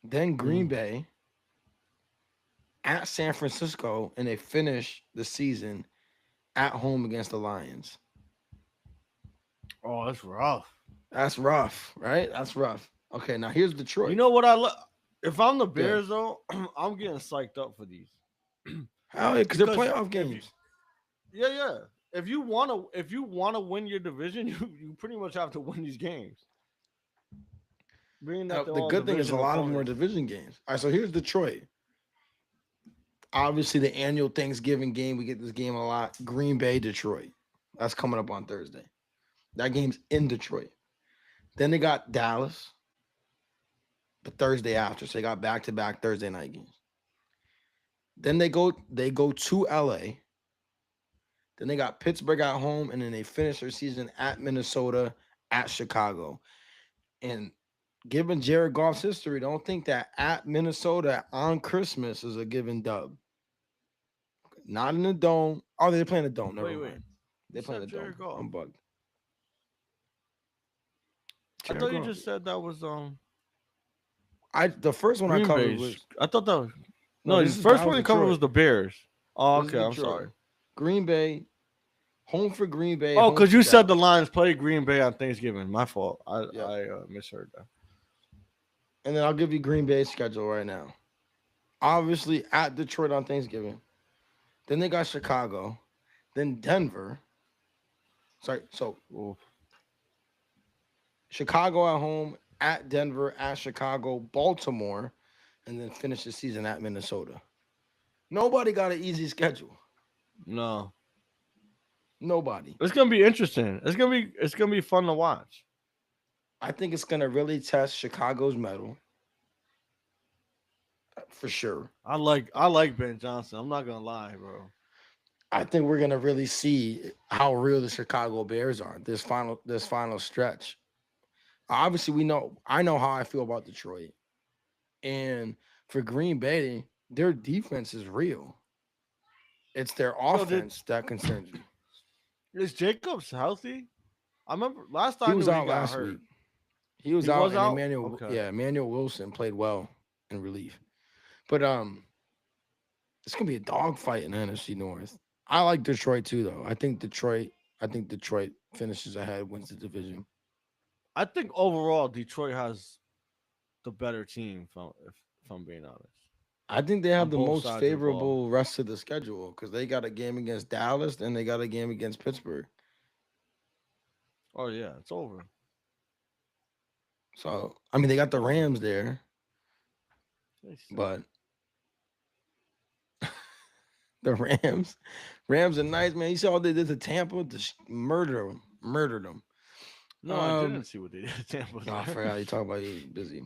Then Green Mm. Bay at San Francisco, and they finish the season at home against the Lions. Oh, that's rough. That's rough, right? That's rough. Okay, now here's You Detroit. know what if I'm the Yeah. Bears though, I'm getting psyched up for these. How? Because they're Because playoff if you games. yeah. If you wanna win your division, you pretty much have to win these games. Being that they're The all good thing is a division lot of them are opponents. division games. All right, so here's Detroit. Obviously, the annual Thanksgiving game. We get this game a lot. Green Bay, Detroit. That's coming up on Thursday. That game's in Detroit. Then they got Dallas the Thursday after. So they got back-to-back Thursday night games. Then they go to LA. Then they got Pittsburgh at home, and then they finish their season at Minnesota, at Chicago. And given Jared Goff's history, don't think that at Minnesota on Christmas is a given dub. Not in the dome. Oh, they're playing the dome. Never Wait. mind. You They're playing said the dome. Jared Goff. I'm bugged. I Jared thought you Goff. just said that was The first one I Green covered Bay's. was I thought that was no. no. The This is first that was one you covered was Detroit. the Bears. Oh, This is okay. I'm Detroit. sorry. Green Bay, home for Green Bay. Oh, Home because for you said the Dallas. Lions play Green Bay on Thanksgiving. My fault. Yep. I misheard that. And then I'll give you Green Bay's schedule right now. Obviously at Detroit on Thanksgiving. Then they got Chicago. Then Denver. Sorry. So Oof. Chicago at home, at Denver, at Chicago, Baltimore, and then finish the season at Minnesota. Nobody got an easy schedule. No, Nobody. it's gonna be interesting. It's gonna be fun to watch. I think it's gonna really test Chicago's mettle for sure. I like Ben Johnson. I'm not gonna lie, bro. I think we're gonna really see how real the Chicago Bears are this final stretch. Obviously, I know how I feel about Detroit, and for Green Bay, their defense is real. It's their Yo, did offense that concerns me. is Jacobs healthy? I remember last He time I was knew he out got last hurt. week. He was He out, was and out. Okay. Emmanuel Wilson played well in relief. But it's gonna be a dogfight in the NFC North. I like Detroit too, though. I think Detroit finishes ahead, wins the division. I think overall Detroit has the better team. If I'm being honest, I think they on have the both most sides of the ball. favorable rest of the schedule because they got a game against Dallas and they got a game against Pittsburgh. Oh yeah, it's over. So I mean, they got the Over. Rams there, They suck. but the Rams are nice, man. You saw what they did to Tampa, just murdered them. No, I didn't Um, see what they did at Tampa. oh, I There. forgot you talk about you busy.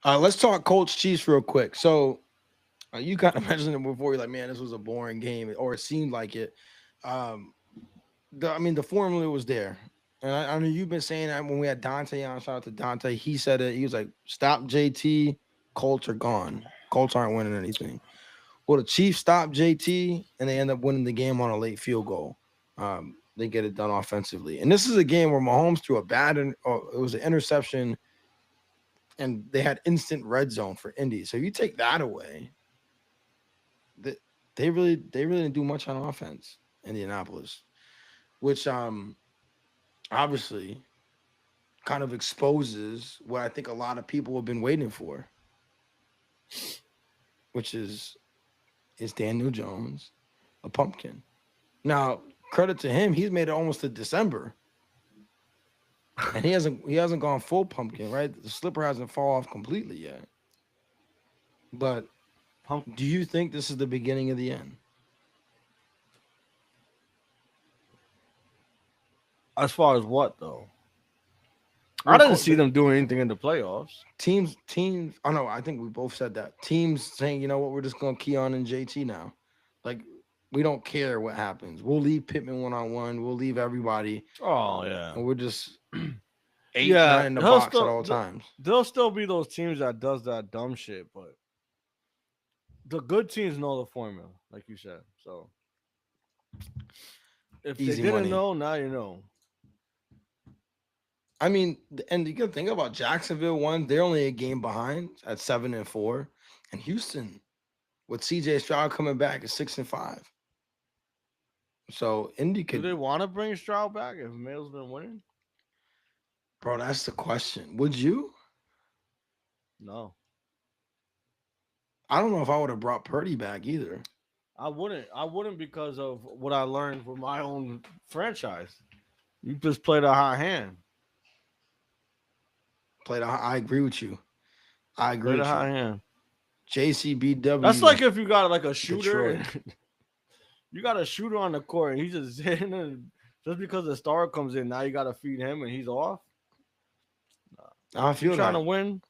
Let's talk Colts Chiefs real quick. So you kind of mentioned it before. You're like, man, this was a boring game, or it seemed like it. Um, the formula was there, and I know you've been saying that when we had Dante on. Shout out to Dante. He said it. He was like, "Stop JT. Colts are gone. Colts aren't winning anything." Well, the Chiefs stopped JT, and they end up winning the game on a late field goal. They get it done offensively, and this is a game where Mahomes threw a it was an interception, and they had instant red zone for Indy. So you take that away, they, they really didn't do much on offense, Indianapolis, which obviously kind of exposes what I think a lot of people have been waiting for, which is Daniel Jones a pumpkin? Now, credit to him, he's made it almost to December, and he hasn't gone full pumpkin, right? The slipper hasn't fallen off completely yet. But Pump. do you think this is the beginning of the end? As far as what though? I Well, didn't see them doing anything in the playoffs. teams. Oh no, I think we both said that. Teams saying, you know what, we're just gonna key on in JT now. Like we don't care what happens. We'll leave Pittman 1-on-1. We'll leave everybody, Oh yeah, and we're just eight, yeah. nine in the box at all times. There'll still be those teams that does that dumb shit, but the good teams know the formula, like you said. So if they Easy didn't money. know, now you know. I mean, and you can think about Jacksonville won. They're only a game behind at 7-4, and Houston with CJ Stroud coming back at 6-5. So Indy Do could, they want to bring Stroud back if Mail's been winning? bro. That's the question. Would you? No, I don't know if I would have brought Purdy back either. I wouldn't. I wouldn't because of what I learned from my own franchise. You just played a hot hand. I agree with you. I agree Played a with hot you. hand. JCBW. That's like if you got like a shooter. Detroit. You got a shooter on the court and he's just hitting it. Just because the star comes in, now you got to feed him and he's off. I You feel trying to that. win?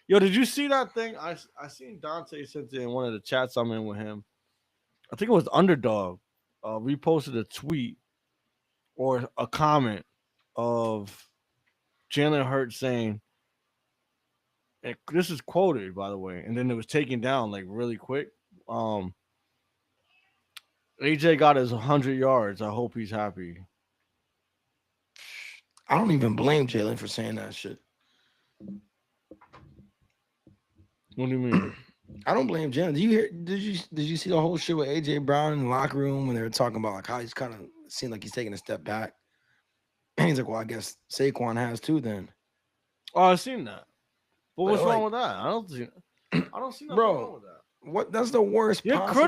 Yo, did you see that thing? I seen Dante sent it in one of the chats I'm in with him. I think it was Underdog. Reposted a tweet or a comment of Jalen Hurts saying, and this is quoted by the way, and then it was taken down like really quick. AJ got his 100 yards. I hope he's happy. I don't even blame Jalen for saying that shit. What do you mean? I don't blame Jalen. Did you see the whole shit with AJ Brown in the locker room when they were talking about like how he's kind of seemed like he's taking a step back? And he's like, well, I guess Saquon has too then. Oh, I seen that. But what's But, wrong like, with that? I don't see nothing bro, wrong with that. what? That's the worst You're possible.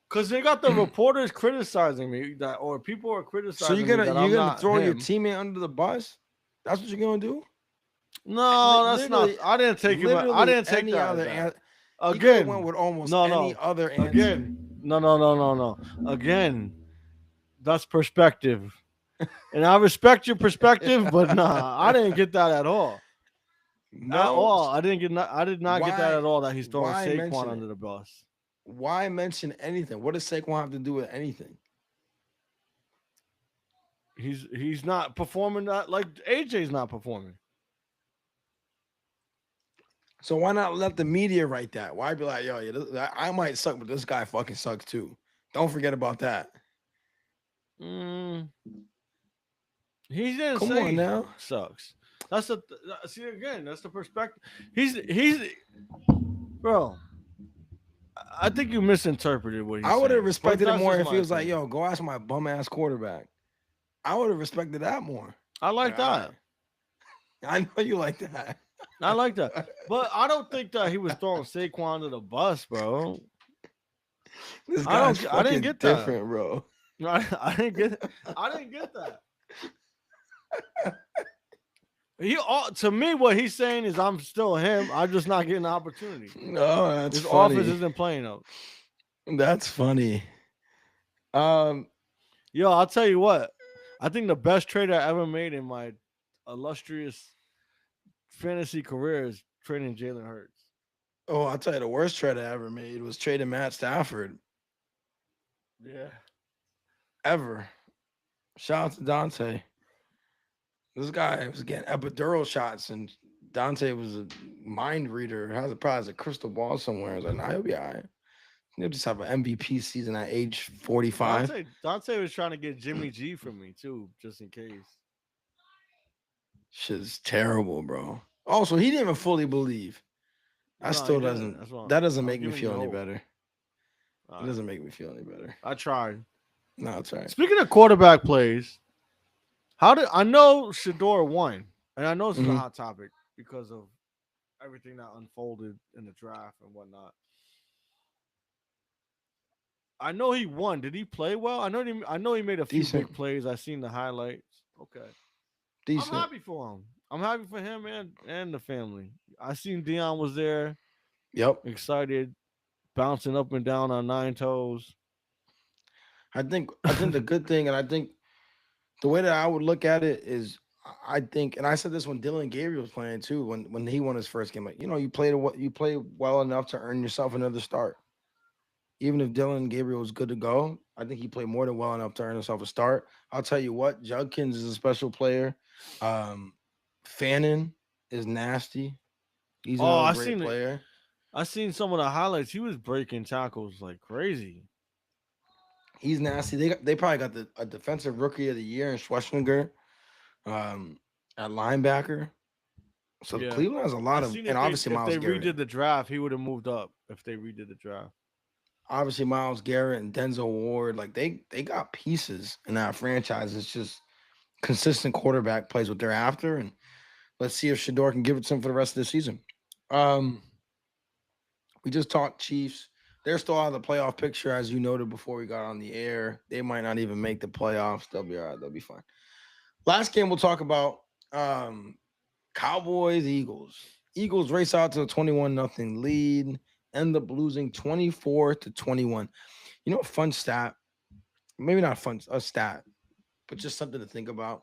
because they got the reporters criticizing me that, or people are So criticizing you're me gonna that I'm you're gonna not throw your him. teammate under the bus? That's what you're gonna do? No, that's not. Literally, I didn't take him. I literally didn't take any that as other that. he could have went Again, with almost no, any no. other answer. Again, no. Again, that's perspective, and I respect your perspective, but nah, I didn't get that at all. At No, all, I didn't get. I did not get that why at all. That he's throwing why Saquon mention it? under the bus. Why mention anything? What does Saquon have to do with anything? He's not performing that like AJ's not performing. So why not let the media write that? Why be like, yo, yeah, I might suck, but this guy fucking sucks too. Don't forget about that. Mm, he didn't Come say on he now. sucks. That's the see again. That's the perspective. He's bro. I think you misinterpreted what I he's would have saying, but respected it that's more just if he my was like, opinion. yo, go ask my bum ass quarterback. I would have respected that more. I Like, like all right. that. I know you like that. I like that. But I don't think that he was throwing Saquon to the bus, bro. This I guy's don't. I didn't fucking get that. different, bro. I didn't get. I didn't get that. To me, what he's saying is, I'm still him. I'm just not getting the opportunity. Oh, that's His offense funny. isn't playing up. That's funny. Um, Yo, I'll tell you what. I think the best trade I ever made in my illustrious fantasy career is trading Jalen Hurts. oh, I'll tell you the worst trade I ever made was trading Matt Stafford Yeah. ever. Shout out to Dante. This guy was getting epidural shots, and Dante was a mind reader. Probably has a crystal ball somewhere. I was like, nah, he'll be all right. He'll just have an MVP season at age 45. Dante was trying to get Jimmy G from me too, just in case. Shit's terrible, bro. Also, he didn't even fully believe. That No, he still didn't. doesn't. That's wrong. That doesn't I'm make me giving you feel any hope. better. All It right. doesn't make me feel any better. I tried. No, it's all right. Speaking of quarterback plays, how did I know Shador won? And I know this is a Mhm. hot topic because of everything that unfolded in the draft and whatnot. I know he won. Did he play well? I know he made a few Decent, big plays. I seen the highlights. Okay. I'm decent. happy for him. I'm happy for him and the family. I seen Dion was there, Yep. excited, bouncing up and down on nine toes. I think the good thing, and I think the way that I would look at it is, I think, and I said this when Dylan Gabriel was playing too, when he won his first game. Like, you play well enough to earn yourself another start. Even if Dylan Gabriel was good to go, I think he played more than well enough to earn himself a start. I'll tell you what, Judkins is a special player. Um, Fannin is nasty. He's Oh, another great player. I seen some of the highlights. He was breaking tackles like crazy. He's nasty. They probably got a defensive rookie of the year in Schwesslinger, um, at linebacker. So Yeah. Cleveland has a I lot of, seen and obviously if Miles they Garrett. redid the draft, he would have moved up if they redid the draft. Obviously Miles Garrett and Denzel Ward, like they got pieces in that franchise. It's just consistent quarterback plays what they're after, and let's see if Shador can give it to him for the rest of the season. Um, we just talked Chiefs. They're still out of the playoff picture, as you noted before we got on the air. They might not even make the playoffs. They'll be all right. They'll be fine. Last game we'll talk about, Cowboys Eagles. Eagles race out to a 21-0 lead, end up losing 24-21. You know, a fun stat, maybe not fun, a stat, but just something to think about.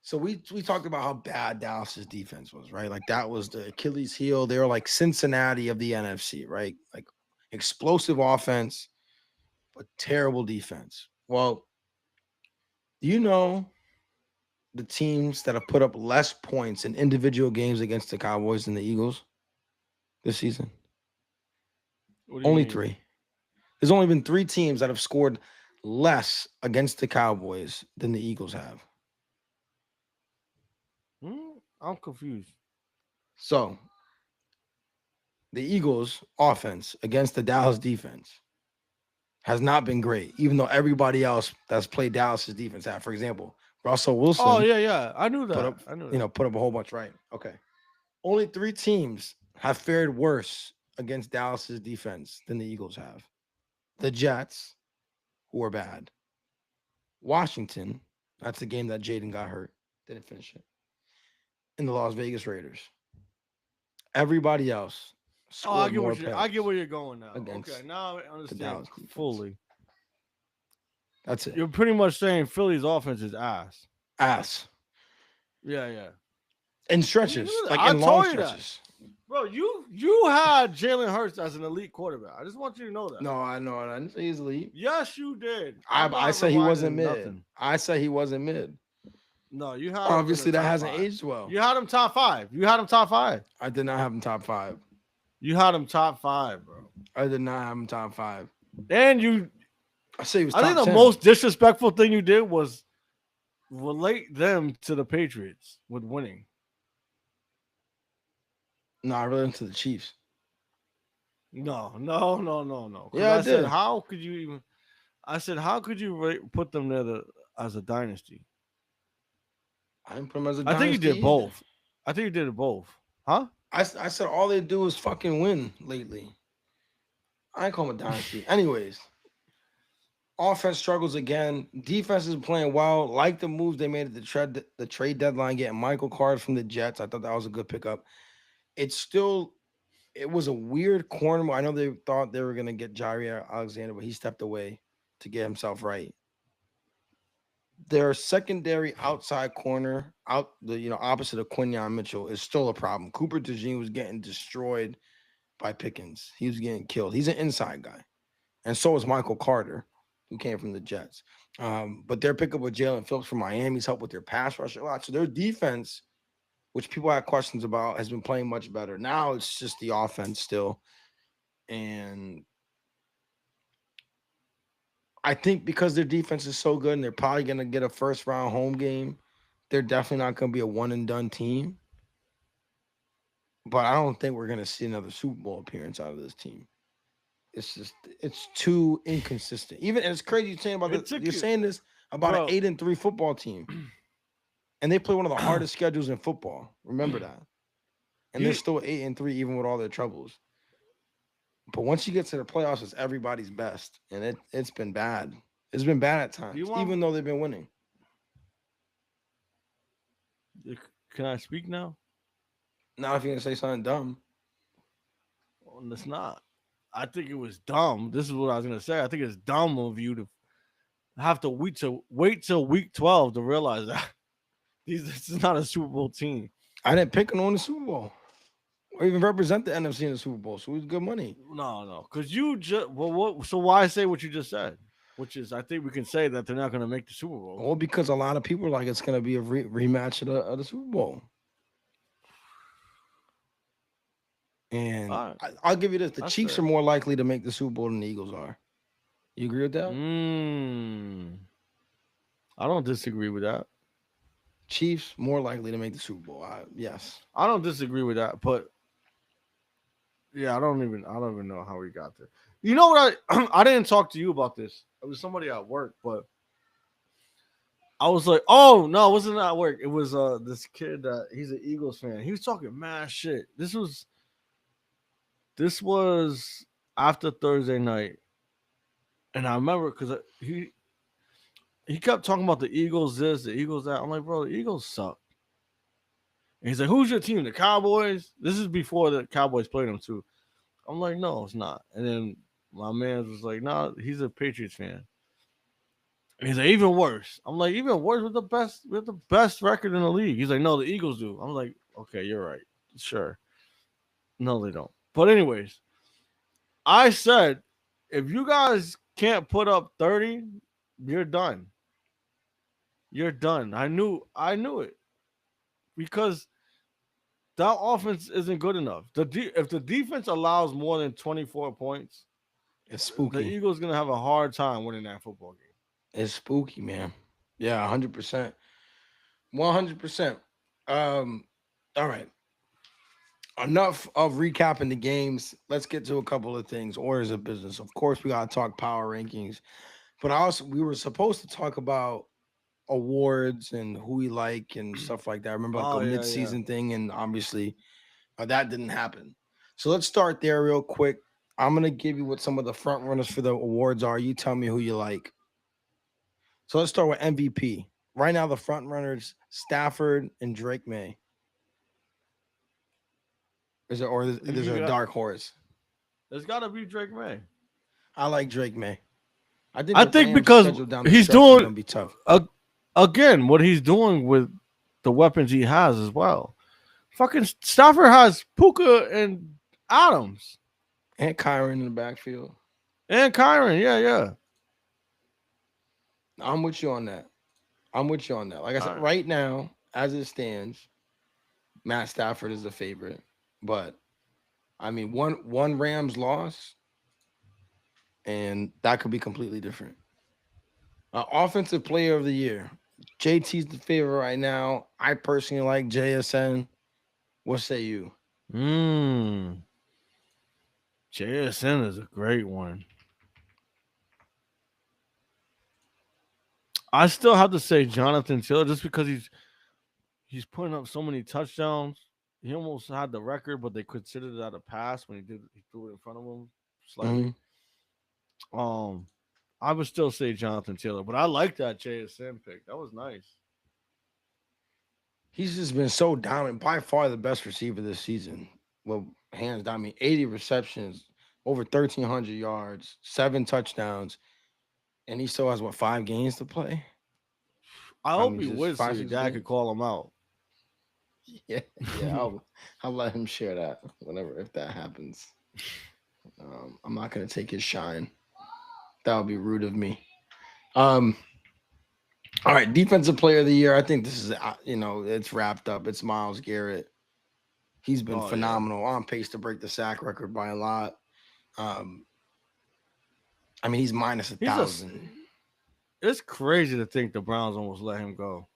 So we talked about how bad Dallas's defense was, right? Like that was the Achilles heel. They were like Cincinnati of the NFC, right? Like explosive offense, but terrible defense. Well, do you know the teams that have put up less points in individual games against the Cowboys than the Eagles this season? What do you Only mean? three. There's only been three teams that have scored less against the Cowboys than the Eagles have. I'm confused. So the Eagles' offense against the Dallas defense has not been great, even though everybody else that's played Dallas's defense have. For example, Russell Oh Wilson yeah. I knew put that. up, I knew that. put up a whole bunch, right? Okay. Only three teams have fared worse against Dallas's defense than the Eagles have. The Jets, who are bad. Washington, that's the game that Jaden got hurt, didn't finish it. in the Las Vegas Raiders. Everybody else Oh, I scored get more what I get points where you're going now. Okay, against now I the understand Dallas defense. fully. That's it. You're pretty much saying Philly's offense is ass. Ass Yeah, yeah. in We stretches, knew that. like I in long told you that, stretches. bro. You had Jalen Hurts as an elite quarterback. I just want you to know that. No, I know. I didn't say he's elite. Yes, you did. I'm I not said he wasn't rewinding mid. nothing. I said he wasn't mid. No, you had him in the Obviously, that top hasn't five. aged well. You had him top five. You had him top five. I did not have him top five. You had him top five, bro. I did not have him top five. And you, I say he was I think top the 10. most disrespectful thing you did was relate them to the Patriots with winning. No, I really went to the Chiefs. No. Because Yeah, I I said, did. how could you even? I said, how could you put them there as a dynasty? I didn't put him as a I think you dynasty did either. both. I think you did it both. Huh? I said all they do is fucking win lately. I ain't call him a dynasty. Anyways, offense struggles again. Defense is playing well. Like the moves they made at the trade deadline, getting Michael Carter from the Jets. I thought that was a good pickup. It's still it was a weird corner. I know they thought they were gonna get Jair Alexander, but he stepped away to get himself right. Their secondary outside corner, out the opposite of Quinyon Mitchell, is still a problem. Cooper DeJean was getting destroyed by Pickens. He was getting killed. He's an inside guy, and so is Michael Carter, who came from the Jets. But their pickup with Jalen Phillips from Miami's helped with their pass rush a lot. So their defense, which people had questions about, has been playing much better. Now it's just the offense still, and I think because their defense is so good and they're probably going to get a first round home game, they're definitely not going to be a one and done team. But I don't think we're going to see another Super Bowl appearance out of this team. It's too inconsistent. Even and it's crazy you're saying this about an 8-3 football team, and they play one of the hardest schedules in football. Remember that, and they're still 8-3 even with all their troubles. But once you get to the playoffs, it's everybody's best, and it's been bad. It's been bad at times, even though they've been winning. Can I speak now? Not if you're gonna say something dumb. Well, it's not. I think it was dumb. This is what I was gonna say. I think it's dumb of you to have to wait till week 12 to realize that this is not a Super Bowl team. I didn't pick them on the Super Bowl or even represent the NFC in the Super Bowl, so it was good money. No, because you just what? So why say what you just said? Which is, I think we can say that they're not going to make the Super Bowl. Well, because a lot of people are like it's going to be a rematch of the Super Bowl. And I'll give you this: the Chiefs are more likely to make the Super Bowl than the Eagles are. You agree with that? I don't disagree with that. Chiefs more likely to make the Super Bowl. Yes, I don't disagree with that, but yeah, I don't even know how we got there. You know what? I didn't talk to you about this. It was somebody at work, but I was like, oh no, it wasn't at work. It was this kid that he's an Eagles fan. He was talking mad shit. This was after Thursday night, and I remember because he kept talking about the Eagles this, the Eagles that. I'm like, bro, the Eagles suck. And he's like, who's your team? The Cowboys? This is before the Cowboys played them too. I'm like, no, it's not. And then my man was like, nah, he's a Patriots fan. And he's like, even worse. I'm like, even worse with the best record in the league. He's like, no, the Eagles do. I'm like, okay, you're right. Sure. No, they don't. But anyways, I said, if you guys can't put up 30, you're done. You're done. I knew it. Because that offense isn't good enough. If the defense allows more than 24 points, it's spooky. The Eagles gonna have a hard time winning that football game. It's spooky, man. Yeah, 100%. 100%. All right. Enough of recapping the games. Let's get to a couple of things. Orders of business. Of course, we gotta talk power rankings, but we were supposed to talk about awards and who we like and stuff like that. I remember like a mid-season thing, and obviously that didn't happen. So let's start there real quick. I'm gonna give you what some of the front runners for the awards are. You tell me who you like. So let's start with MVP. Right now, the front runners, Stafford and Drake May. There's a dark horse? There's got to be Drake May. I like Drake May. I think I the think Rams' because schedule down the he's stretch is doing gonna be tough. uh, again what he's doing with the weapons he has as well. Fucking Stafford has Puka and Adams And Kyron in the backfield. and Kyron. Yeah, yeah. I'm with you on that. I'm with you on that. Like I All said, right. right now, as it stands, Matt Stafford is the favorite. But I mean, one Rams loss, and that could be completely different. Offensive player of the year. JT's the favorite right now. I personally like JSN. What say you? Mm, JSN is a great one. I still have to say Jonathan Taylor just because he's putting up so many touchdowns. He almost had the record, but they considered that a pass when he threw it in front of him Hmm. slightly. Um, I would still say Jonathan Taylor, but I like that JSN pick. That was nice. He's just been so dominant. By far the best receiver this season. Well, hands down. I mean, 80 receptions, over 1,300 yards, 7 touchdowns, and he still has what 5 games to play. I I hope mean, he just wins so five, your six dad could games. call him out. Yeah, yeah. I'll let him share that whenever if that happens. I'm not gonna take his shine. That would be rude of me. Um, all right, defensive player of the year. I think this is it's wrapped up. It's Miles Garrett. He's been Oh yeah, phenomenal, on pace to break the sack record by a lot. Um, I mean, he's minus a he's a. thousand. It's crazy to think the Browns almost let him go.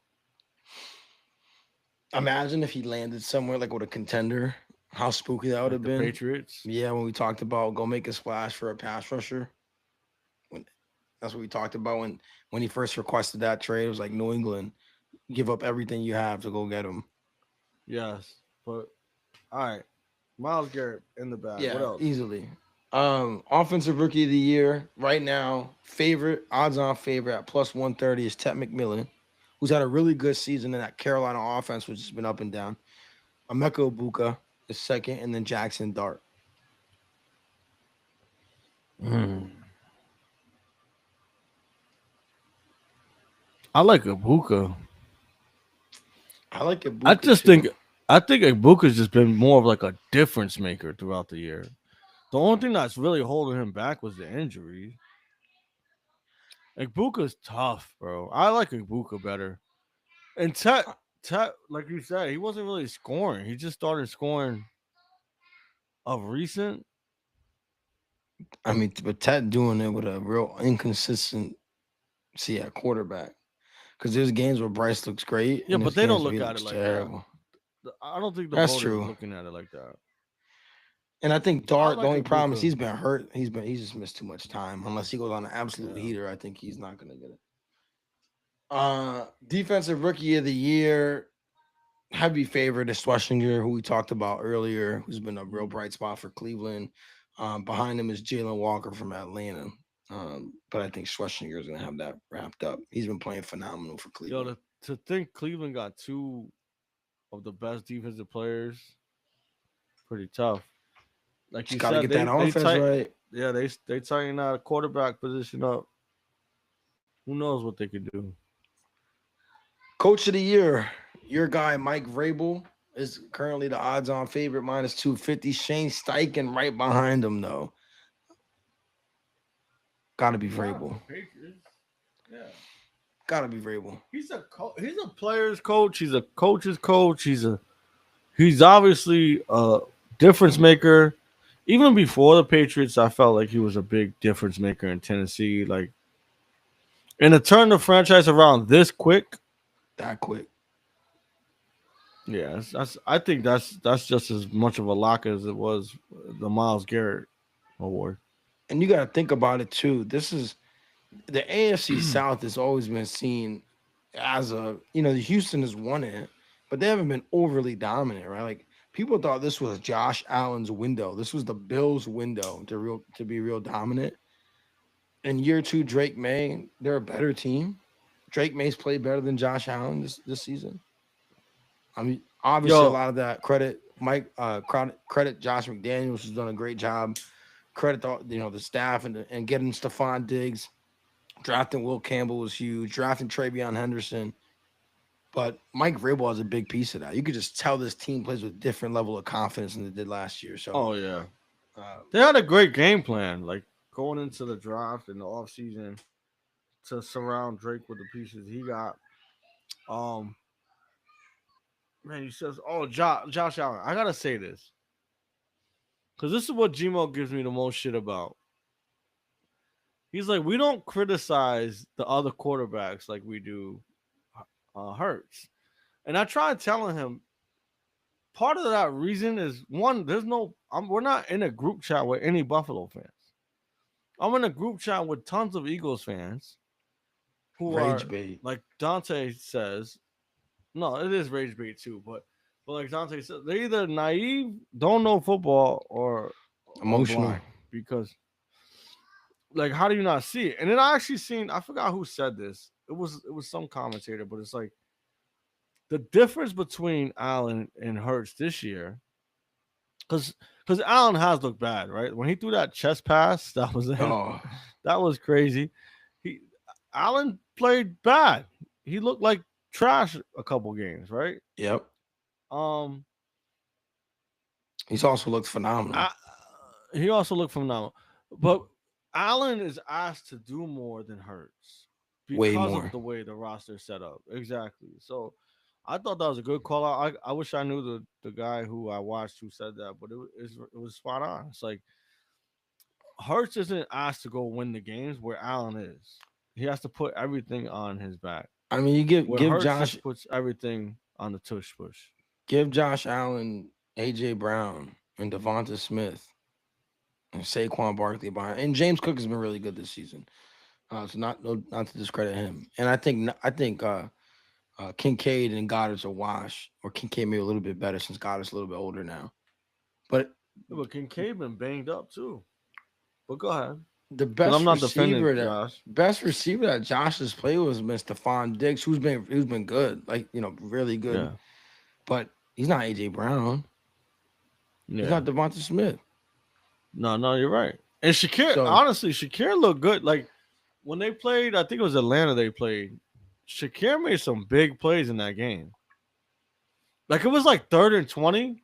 Imagine if he landed somewhere like with a contender. How spooky that would Like have the been. Patriots. Yeah, when we talked about go make a splash for a pass rusher. When, that's what we talked about when he first requested that trade. It was like New England, give up everything you have to go get him. Yes, but all right, Miles Garrett in the bag. What Yeah, else? easily. Offensive rookie of the year right now, favorite odds on favorite at plus 130 is Ted McMillan, who's had a really good season in that Carolina offense, which has been up and down. Emeka Ibuka is second, and then Jackson Dart. Mm. I like Ibuka. I like I Ibuka just too. think I think Ibuka's just been more of like a difference maker throughout the year. The only thing that's really holding him back was the injury. Ibuka's tough, bro. I like Ibuka better. And Tet, like you said, he wasn't really scoring. He just started scoring of recent. I mean, but Ted doing it with a real inconsistency at quarterback. Because there's games where Bryce looks great, Yeah, and but there's they don't games where he look at it looks like that. terrible. I don't think the That's voters are true. looking at it like that. And I think I Dart, the like only problem is Ibuka. he's been hurt. He's just missed too much time. Unless he goes on an absolute Yeah. heater, I think he's not gonna get it. Defensive rookie of the year, heavy favorite is Schlesinger, who we talked about earlier, who's been a real Mm. bright spot for Cleveland. Behind him is Jalen Walker from Atlanta. But I think Schlesinger is gonna have that wrapped up. He's been playing phenomenal for Yo, Cleveland. to think Cleveland got two of the best defensive players, pretty tough. Like Just you gotta said, get that they offense tight. right. Yeah, they tighten that quarterback position up. Who knows what they could do? Coach of the year, your guy Mike Vrabel is currently the odds-on favorite, minus 250. Shane Steichen right behind him, though. Gotta be Yeah, Vrabel. the Patriots. Yeah, Gotta be Vrabel. he's a player's coach. He's a coach's coach. He's obviously a difference maker. Even before the Patriots, I felt like he was a big difference maker in Tennessee. Like, and to turn the franchise around this quick, That quick. yeah, I think that's just as much of a lock as it was the Miles Garrett award. And you gotta think about it too. This is the AFC South has always been seen as the Houston has won it, but they haven't been overly dominant, right? Like people thought this was Josh Allen's window. This was the Bills' window to be real dominant. In year two, Drake May, they're a better team. Drake May's played better than Josh Allen this season. I mean, obviously a Yo, lot of that credit. Mike. Credit Josh McDaniels who's done a great job. Credit the staff and getting Stephon Diggs. Drafting Will Campbell was huge. Drafting Travion Henderson. But Mike Vrabel is a big piece of that. You could just tell this team plays with a different level of confidence than they did last year. So, Oh yeah, uh, they had a great game plan, like going into the draft in the off season to surround Drake with the pieces he got. Um, man, he says, "Oh, Josh Allen." I gotta say this because this is what Gmo gives me the most shit about. He's like, we don't criticize the other quarterbacks like we do Hurts, and I tried telling him part of that reason is one, we're not in a group chat with any Buffalo fans. I'm in a group chat with tons of Eagles fans who rage are bait, like Dante says. No, it is rage bait too, but like Dante said, they're either naive, don't know football, or emotional. blind because like how do you not see it? And then I actually seen I forgot who said this. It was some commentator, but it's like the difference between Allen and Hurts this year, because Allen has looked bad, right? When he threw that chest pass, Oh, that was crazy. He Allen played bad. He looked like trash a couple games, right? yep. Um, He's also looked phenomenal. I, he also looked phenomenal, but Allen is asked to do more than Hurts Way because of more. the way the roster is set up. Exactly. So I thought that was a good call out. I wish I knew the guy who I watched who said that, but it was spot on. It's like Hurts isn't asked to go win the games where Allen is. He has to put everything on his back. I mean, you give Where give Hurts Josh just puts everything on the tush push. give Josh Allen, AJ Brown, and Devonta Smith and Saquon Barkley behind, and James Cook has been really good this season. So not to discredit him. And I think Kincaid and Goddard's a wash, or Kincaid maybe a little bit better since Goddard's a little bit older now. But Yeah, but Kincaid been banged up too. But go ahead, the because I'm best not defending receiver that Josh. best receiver that Josh has played with has been Stephon Diggs, who's been good, like really good. Yeah, But he's not AJ Brown. He's yeah. not Devonta Smith. No, you're right. And Shakir, So honestly, Shakir looked good. Like when they played, I think it was Atlanta. They played. Shakir made some big plays in that game. Like it was like 3rd and 20,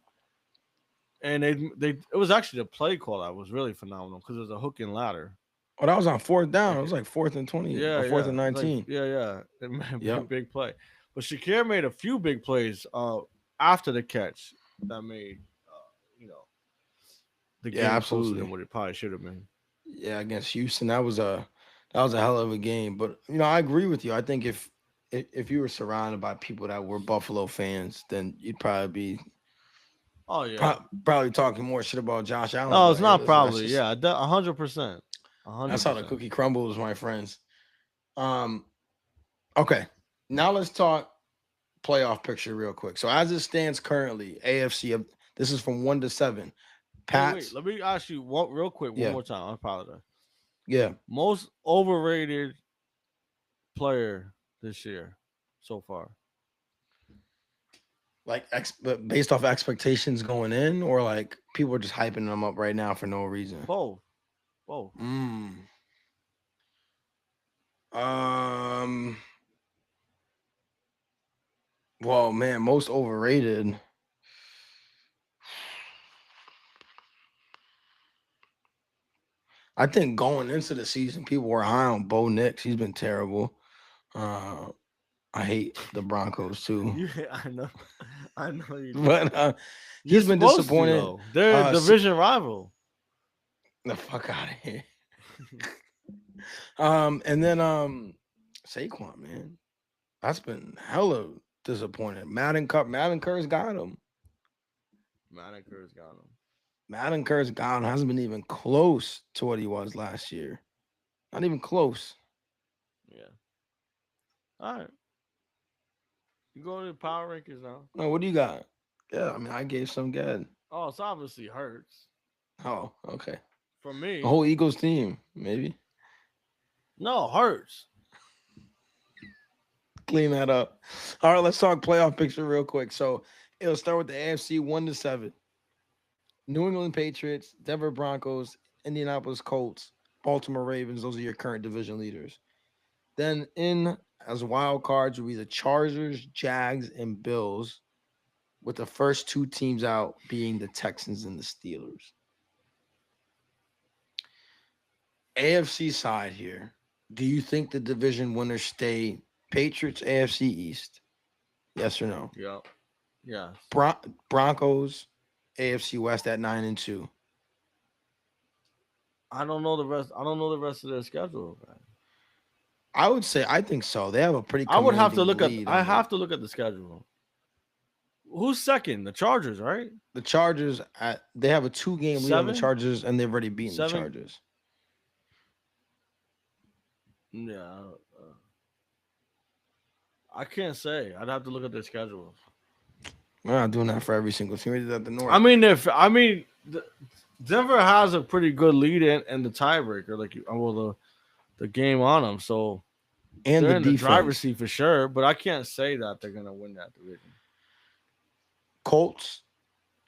and they it was actually the play call that was really phenomenal because it was a hook and ladder. that was on fourth down. It Like was like 4th and 20 or fourth yeah, and like 19. yeah. It made a Yep. big play. But Shakir made a few big plays after the catch that made you know the Yeah, game closer than absolutely. what it probably should have been. Yeah, against Houston, that was a hell of a game. But I agree with you. I think if you were surrounded by people that were Buffalo fans, then you'd probably be Oh yeah. probably talking more shit about Josh Allen. No, it's But hey, not listen, that's probably. just Yeah, 100%. that's how the 100%. cookie crumbles, my friends. Um, okay, now let's talk playoff picture real quick. So as it stands currently, AFC. This is from 1 to 7. Wait. Pats. Let me ask you real quick one Yeah, more time. I apologize. yeah. Most overrated player this year so far. Like but based off expectations going in, or like people are just hyping them up right now for no reason. Both. Both. Mm. Um. Well, man, most overrated. I think going into the season, people were high on Bo Nix. He's been terrible. Uh, I hate the Broncos too, You, I know. I know you do. but You're he's been supposed to disappointed. though. They're a division rival. The fuck out of here. And then Saquon, man, that's been hella disappointing. Madden Curse got him. Manicur's got him. Madden Curse got him. Hasn't been even close to what he was last year. Not even close. Yeah. All right. You go to the power rankings now. No, what do you got? Yeah, I mean, I gave some good. Oh, it's obviously hurts. Oh, okay. For The me, whole Eagles team, maybe. no, hurts. Clean that up. All right, let's talk playoff picture real quick. So It'll start with the AFC 1-7. New England Patriots, Denver Broncos, Indianapolis Colts, Baltimore Ravens. Those are your current division leaders. Then in as wild cards will be the Chargers, Jags, and Bills, with the first two teams out being the Texans and the Steelers. AFC side here. Do you think the division winners stay Patriots, AFC East? Yes or no? Yep. Yes. Broncos, AFC West at 9-2. I don't know the rest. I don't know the rest of their schedule. Man. I would say I think so. They have a pretty. I would have to commanding look at. lead I on have them. to look at the schedule. Who's second? The Chargers, right? The Chargers they have a 2-game lead on the 7? Chargers, and they've already beaten the 7? Chargers. Yeah. I can't say. I'd have to look at their schedule. We're not doing that for every single team. We did that the North. I mean, Denver has a pretty good lead and the tiebreaker, the game on them. So and they're the in the defense. driver's seat for sure. But I can't say that they're gonna win that division. Colts,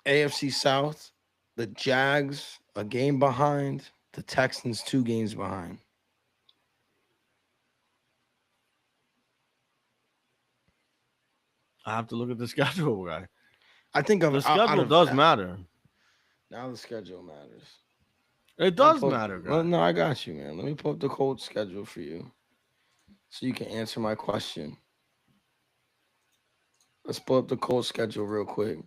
AFC South, the Jags a game behind, the Texans 2 games behind. I have to look at the schedule, guy. I think The schedule does matter. Now the schedule matters. It does matter, guy. Well, no, I got you, man. Let me pull up the Colts schedule for you so you can answer my question. Let's pull up the Colts schedule real quick.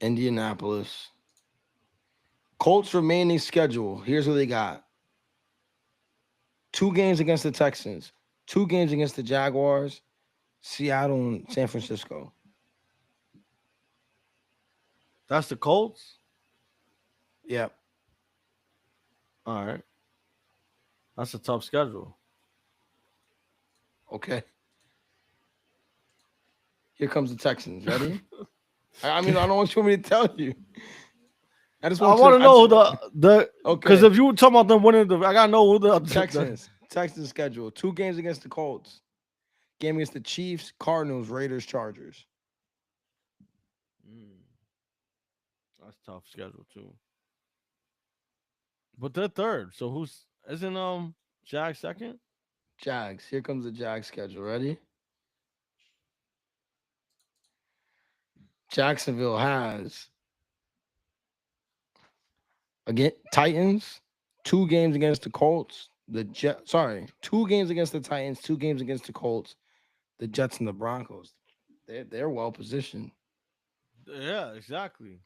Indianapolis. Colts remaining schedule. Here's what they got. 2 games against the Texans. 2 games against the Jaguars. Seattle and San Francisco. That's the Colts? Yep. All right. That's a tough schedule. Okay. Here comes the Texans. Ready? I mean, I don't want you to tell you. I want to know the okay. Because if you were talking about them winning I gotta know who the Texans. Texans schedule. 2 games against the Colts. Game against the Chiefs, Cardinals, Raiders, Chargers. That's a tough schedule too. But they're third. So isn't Jag second? Jags. Here comes the Jags schedule. Ready? Jacksonville has again Titans, 2 games against the Colts. 2 games against the Titans, 2 games against the Colts, the Jets and the Broncos. They're well positioned. Yeah, exactly.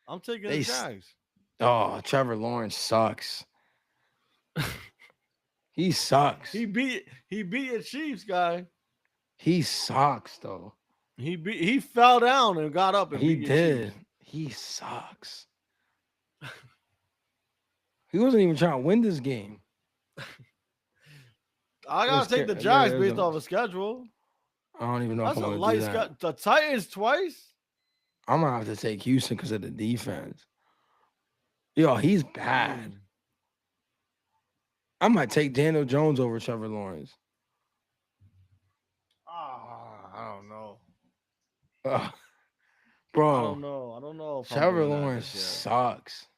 I'm taking the Jags. Oh, Trevor Lawrence sucks. He sucks. He beat a Chiefs guy. He sucks though. He fell down and got up and he beat did. He sucks. He wasn't even trying to win this game. I gotta take the Jags based off of schedule. I don't even know That's if I'm a gonna light do that. schedule. The Titans twice. I'm gonna have to take Houston because of the defense. Yo, he's bad. I might take Daniel Jones over Trevor Lawrence. I don't know. Bro, I don't know. If Trevor Lawrence sucks.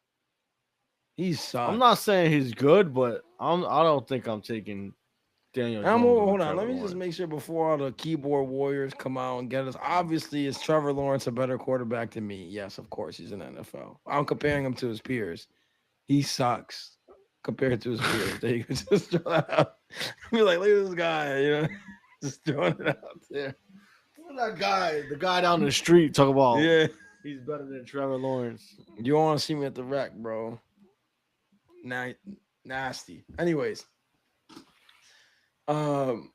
He sucks. I'm not saying he's good, but I don't think I'm taking Daniel Jones. Hold on. Let me just make sure before all the keyboard warriors come out and get us. Obviously, is Trevor Lawrence a better quarterback than me? Yes, of course, he's in the NFL. I'm comparing him to his peers. He sucks compared to his peers. There you can just throw that out. Be like, look at this guy, just throwing it out there. That guy, the guy down the street, talk about he's better than Trevor Lawrence. You want to see me at the rec, bro? Nasty. Anyways, AFC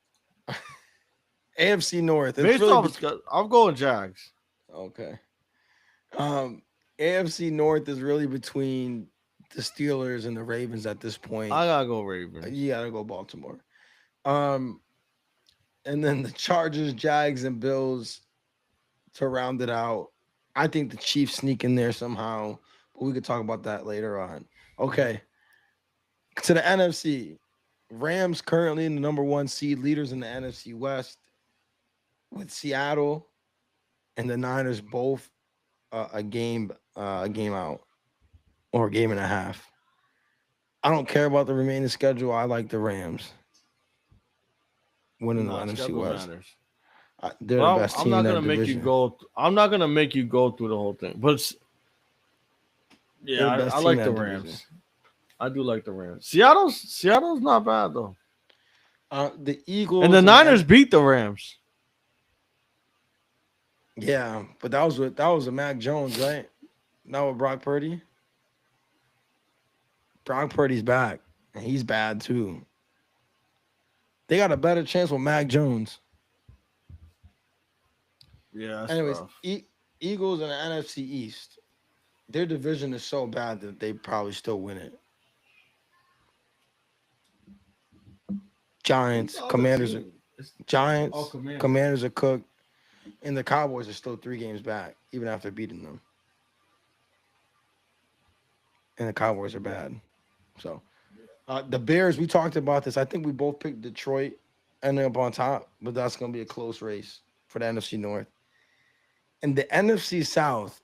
North. Based off, I'm going Jags. Okay. AFC North is really between the Steelers and the Ravens at this point. I gotta go Ravens. You gotta go Baltimore. And then the Chargers, Jags, and Bills to round it out. I think the Chiefs sneak in there somehow, but we could talk about that later on. Okay. To the NFC. Rams currently in the number 1 seed, leaders in the NFC West. with Seattle and the Niners both a game out or a game and a half. I don't care about the remaining schedule. I like the Rams winning the Nah, NFC schedule West. matters. They're But the best I'm team in not that gonna make you division. go. I'm not gonna make you go through the whole thing. But They're yeah, the I best team like in the that division. Rams. I do like the Rams. Seattle's not bad though. The And the Eagles and Niners beat the Rams. yeah, but that was a Mac Jones, right? Not with Brock Purdy. Brock Purdy's back, and he's bad too. They got a better chance with Mac Jones. Yeah, that's Anyways, rough. Eagles and the NFC East. Their division is so bad that they probably still win it. Who's Giants, the other Commanders, team? It's Giants, Commanders. Commanders are cooked, and the Cowboys are still 3 games back, even after beating them. And the Cowboys are Yeah. bad. So the Bears, we talked about this. I think we both picked Detroit ending up on top, but that's going to be a close race for the NFC North. And the NFC South,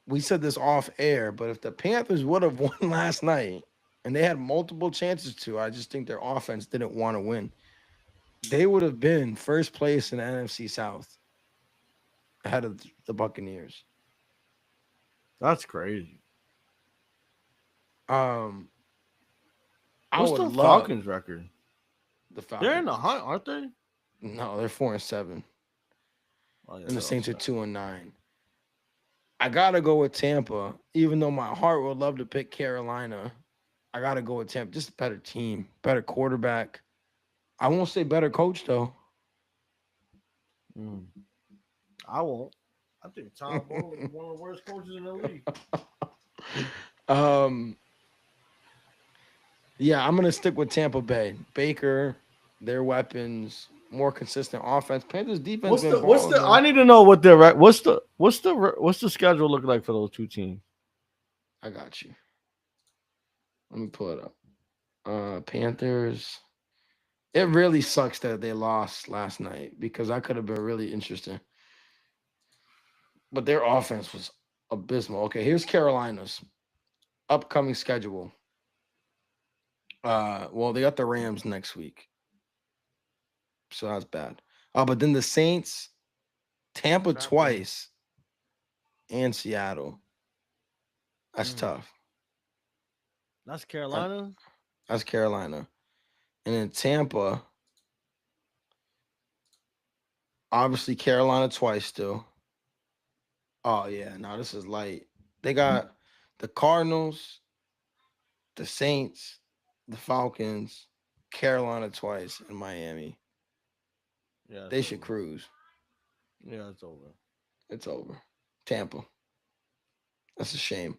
we said this off air, but if the Panthers would have won last night, and they had multiple chances to, I just think their offense didn't want to win. They would have been first place in the NFC South ahead of the Buccaneers. That's crazy. Um, I What's would the love Falcons record? the They're in the Falcons. hunt, aren't they? No, they're 4-7, Oh yeah, and the they're all Saints are set. 2-9. I gotta go with Tampa, even though my heart would love to pick Carolina. I gotta go with Tampa. Just a better team, better quarterback. I won't say better coach though. Mm. I won't. I think Tom Bowles is one of the worst coaches in the league. um, yeah, I'm gonna stick with Tampa Bay. Baker, their weapons, more consistent offense. Panthers defense been What's balling the? I though. need to know what their what's the schedule look like for those two teams? I got you. Let me pull it up. Panthers. It really sucks that they lost last night because I could have been really interesting. But their offense was abysmal. Okay, here's Carolina's upcoming schedule. Well, they got the Rams next week, so that's bad. But then the Saints, Tampa twice, and Seattle. That's Mm. tough. That's Uh, Carolina. That's Carolina, and then Tampa. Obviously, Carolina twice still. Oh yeah, no, this is light. They got the Cardinals, the Saints, the Falcons, Carolina twice, and Miami. Yeah, They it's should over. cruise. Yeah, it's over. It's over. Tampa. That's a shame.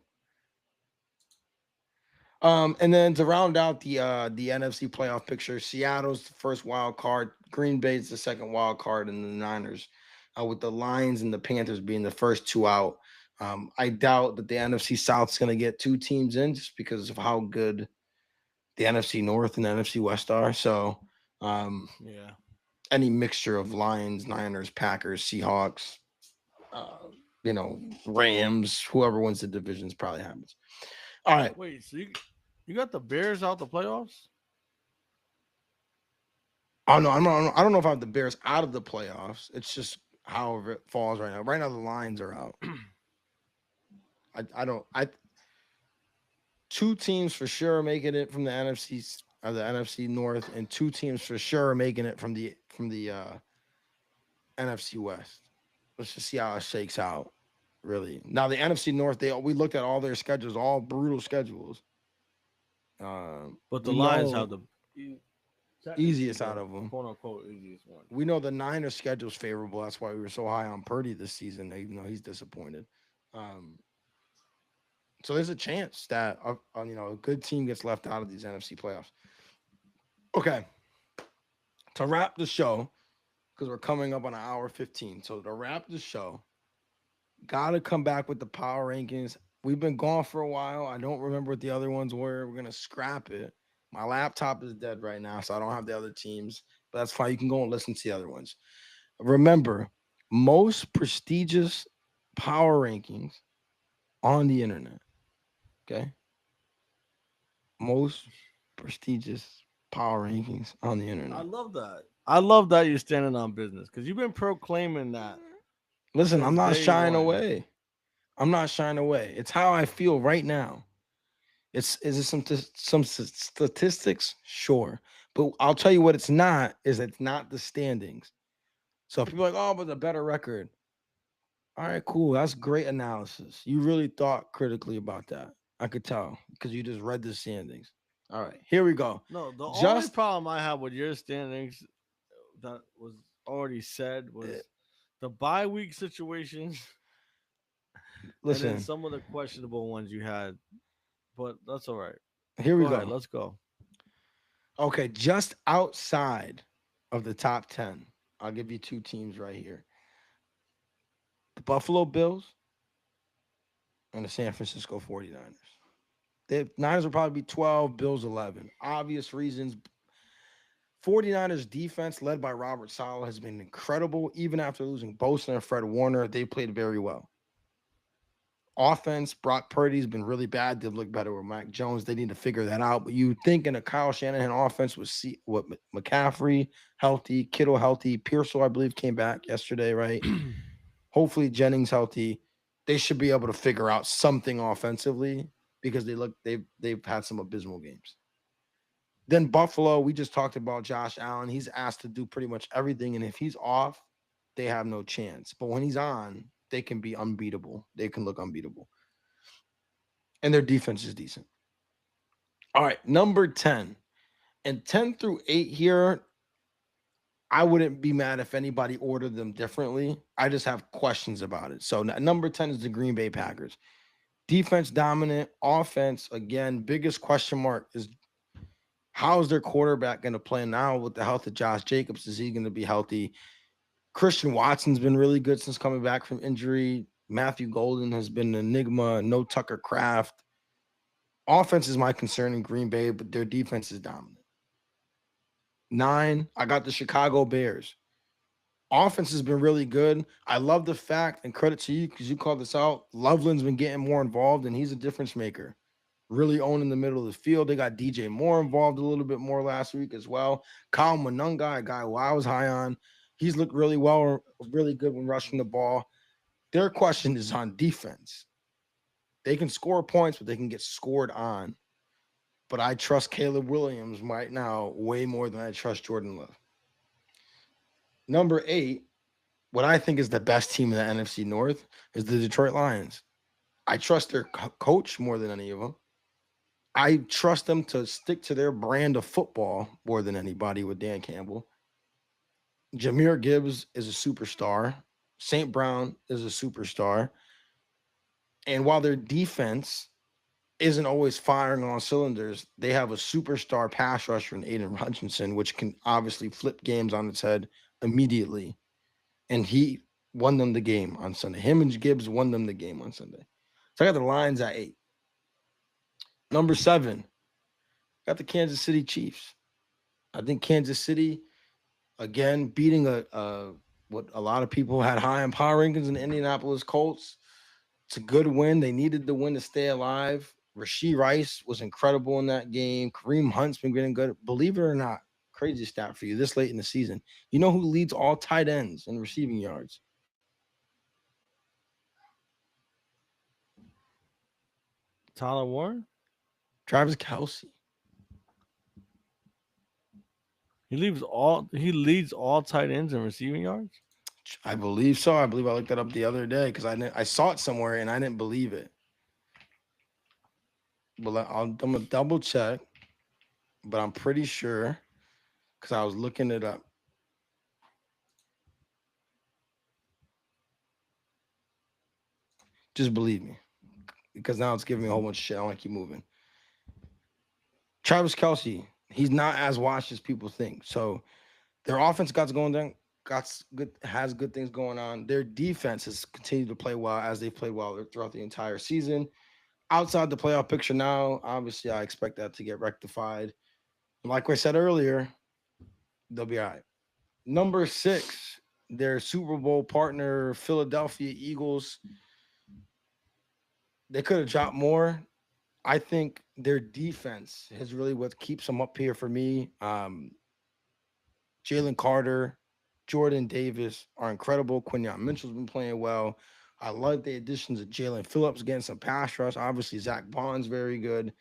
And then to round out the NFC playoff picture, Seattle's the first wild card, Green Bay's the second wild card, and the Niners, with the Lions and the Panthers being the first two out. I doubt that the NFC South's going to get two teams in just because of how good the NFC North and the NFC West are. So, um, Yeah. any mixture of Lions, Niners, Packers, Seahawks, uh, Rams, whoever wins the divisions probably happens. All right. Wait, so you got the Bears out the playoffs? Oh no, I don't know if I have the Bears out of the playoffs. It's just however it falls right now. Right now the lines are out. I don't I two teams for sure are making it from the NFC North, and two teams for sure are making it from the NFC West. Let's just see how it shakes out. Really. Now the NFC North, we looked at all their schedules, all brutal schedules. But the We Lions have know the technically easiest out the of them. quote unquote easiest one. We know the Niners' schedule's favorable. That's why we were so high on Purdy this season, even though he's disappointed. Um, so there's a chance that a good team gets left out of these NFC playoffs. Okay, to wrap the show, because we're coming up on an hour 15. So to wrap the show, gotta come back with the power rankings. We've been gone for a while. I don't remember what the other ones were. We're gonna scrap it. My laptop is dead right now, so I don't have the other teams. But that's fine. You can go and listen to the other ones. Remember, most prestigious power rankings on the internet. Okay, most prestigious power rankings on the I internet. love that. I love that you're standing on business because you've been proclaiming that Listen, I'm since not day shying one. away. I'm not shying away. It's how I feel right now. It's is it statistics? Sure, but I'll tell you what it's not. Is it's not the standings. So if people are like, oh, but the better record. All right, cool. That's great analysis. You really thought critically about that. I could tell because you just read the standings. All right, here we go. No, the only Just problem I have with your standings that was already said uh, was the bye week situations and then listen. some of the questionable ones you had. But that's all right. Here Go we ahead. go. Let's go. Okay, just outside of the top 10, I'll give you two teams right here: the Buffalo Bills and the San Francisco 49ers. The Niners will probably be 12, Bills 11. Obvious reasons. 49ers defense, led by Robert Saleh, has been incredible. Even after losing Bosa and Fred Warner, they played very well. Offense, Brock Purdy's been really bad. Did look better with Mac Jones. They need to figure that out. But you think in a Kyle Shanahan offense with McCaffrey healthy, Kittle healthy, Pearsall, I believe, came back yesterday, right? Hopefully Jennings healthy. They should be able to figure out something offensively because they've had some abysmal games. Then Buffalo, we just talked about Josh Allen. He's asked to do pretty much everything, and if he's off, they have no chance. But when he's on, they can be unbeatable. They can look unbeatable, and their defense is decent. All right, number 10. And 10 through 8 here, I wouldn't be mad if anybody ordered them differently. I just have questions about it. So number 10 is the Green Bay Packers. Defense dominant, offense again. Biggest question mark is how is their quarterback going to play now with the health of Josh Jacobs? Is he going to be healthy? Christian Watson's been really good since coming back from injury. Matthew Golden has been an enigma. No Tucker Craft. Offense is my concern in Green Bay, but their defense is dominant. 9, I got the Chicago Bears. Offense has been really good. I love the fact, and credit to you because you called this out. Loveland's been getting more involved, and he's a difference maker. Really owning the middle of the field. They got DJ Moore involved a little bit more last week as well. Kyle Monunga, a guy who I was high on. He's looked really well, really good when rushing the ball. Their question is on defense. They can score points, but they can get scored on. But I trust Caleb Williams right now way more than I trust Jordan Love. Number 8, what I think is the best team in the NFC North is the Detroit Lions. I trust their coach more than any of them. I trust them to stick to their brand of football more than anybody with Dan Campbell. Jameer Gibbs is a superstar. St. Brown is a superstar. And while their defense isn't always firing on cylinders, they have a superstar pass rusher in Aiden Hutchinson, which can obviously flip games on its head immediately. And he won them the game on Sunday. Him and Gibbs won them the game on Sunday. So I got the Lions at 8. Number 7, got the Kansas City Chiefs. I think Kansas City, again, beating a what a lot of people had high in power rankings in the Indianapolis Colts. It's a good win. They needed the win to stay alive. Rasheed Rice was incredible in that game. Kareem Hunt's been getting good. Believe it or not, crazy stat for you this late in the season. You know who leads all tight ends in receiving yards? Tyler Warren. Travis Kelsey. He leads all tight ends in receiving yards. I believe so. I believe I looked that up the other day because I saw it somewhere and I didn't believe it. But I'm gonna double check. But I'm pretty sure because I was looking it up. Just believe me because now it's giving me a whole bunch of shit. I want to keep moving. Travis Kelsey, he's not as washed as people think. So their offense got going down, has good things going on. Their defense has continued to play well as they've played well throughout the entire season. Outside the playoff picture now, obviously I expect that to get rectified. Like I said earlier, They'll be all right. Number six, their Super Bowl partner, Philadelphia Eagles. They could have dropped more. I think their defense is really what keeps them up here for me. Jalen Carter, Jordan Davis are incredible. Quinyon Mitchell's been playing well. I love the additions of Jalen Phillips getting some pass rush. Obviously, Zach Bond's very good.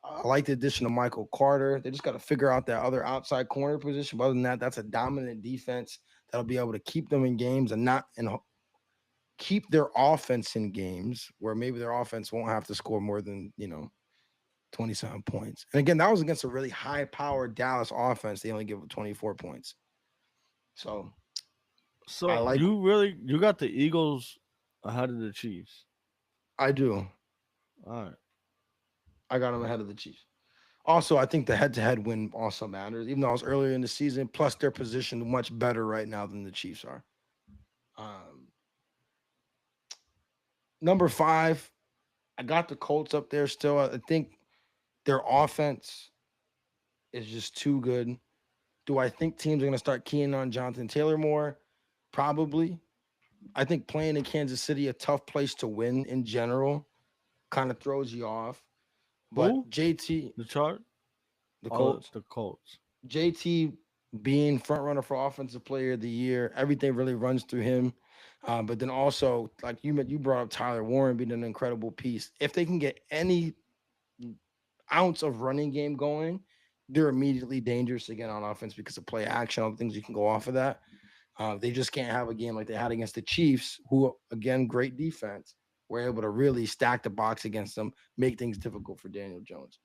I like the addition of Michael Carter. They just got to figure out that other outside corner position. But other than that, that's a dominant defense that'll be able to keep them in games and not and keep their offense in games where maybe their offense won't have to score more than 27 points. And again, that was against a really high-powered Dallas offense. They only give up 24 points. So I So like you got the Eagles ahead of the Chiefs. I do. All right. I got them ahead of the Chiefs. Also, I think the head-to-head win also matters, even though it was earlier in the season. Plus, they're positioned much better right now than the Chiefs are. Um, Number five, I got the Colts up there still. I think their offense is just too good. Do I think teams are going to start keying on Jonathan Taylor more? Probably. I think playing in Kansas City, a tough place to win in general, kind of throws you off. But Who? JT, The chart? the Oh, Colts, the Colts. JT being front runner for offensive player of the year, everything really runs through him. But then also, like you brought up Tyler Warren being an incredible piece. If they can get any ounce of running game going, they're immediately dangerous again on offense because of play action, all the things you can go off of that. They just can't have a game like they had against the Chiefs, who again, great defense, were able to really stack the box against them, make things difficult for Daniel Jones.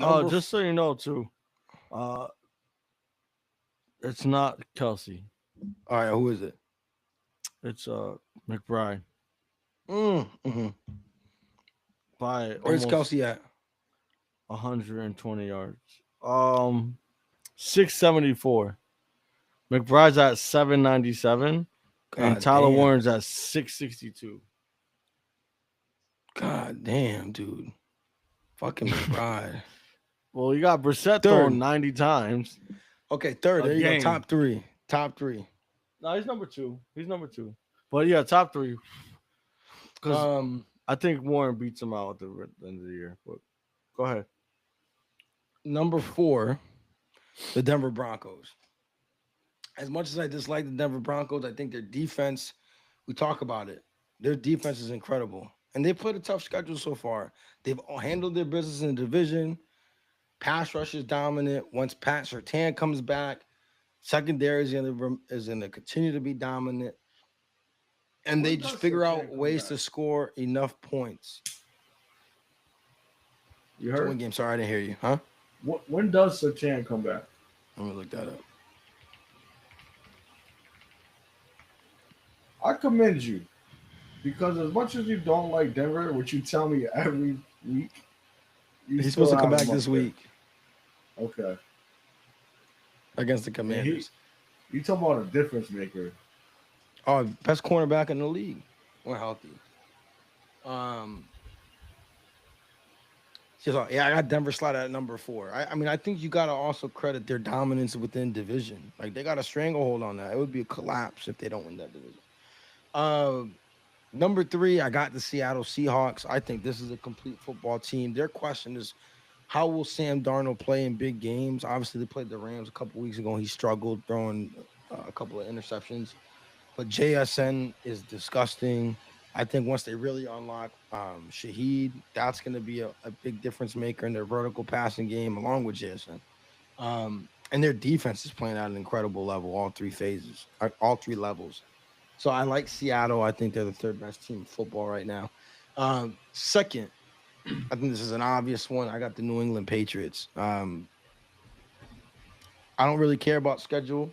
Oh, Number, just so you know too, uh, it's not Kelsey. all right, who is it? It's McBride Mm-hmm. by Where's almost Kelsey at? 120 yards. 674. McBride's at 797, and God Tyler damn, Warren's at 662. God damn, dude, fucking McBride. Well, you got Brissett throwing Third, 90 times okay, third. a There you go. game. Top three, top three. No, he's number two. He's number two. But yeah, top three. Because Um, I think Warren beats him out at the end of the year. But go ahead. Number four, the Denver Broncos. As much as I dislike the Denver Broncos, I think their defense, we talk about it, their defense is incredible. And they played a tough schedule so far. They've handled their business in the division. Pass rush is dominant. Once Pat Surtain comes back, secondary is gonna continue to be dominant. And they When just does figure Sertan out come ways back? to score enough points You to win heard? games. Sorry, I didn't hear you. Huh? When does Sertan come back? Let me look that up. I commend you because as much as you don't like Denver, which you tell me every week, you He's still supposed to come have back him up this there. week Okay. against the And Commanders. you talk about a difference maker. Oh, best cornerback in the league when healthy. Um, yeah, I got Denver slide at number four. I mean, I think you got to also credit their dominance within division. Like they got a stranglehold on that. It would be a collapse if they don't win that division. Um, Number three, I got the Seattle Seahawks. I think this is a complete football team. Their question is, how will Sam Darnold play in big games? Obviously, they played the Rams a couple weeks ago. He struggled throwing a couple of interceptions, but JSN is disgusting. I think once they really unlock Shaheed, that's going to be a big difference maker in their vertical passing game, along with JSN. And their defense is playing at an incredible level, all three phases, all three levels. So I like Seattle. I think they're the third best team in football right now. Second, I think this is an obvious one. I got the New England Patriots. I don't really care about schedule.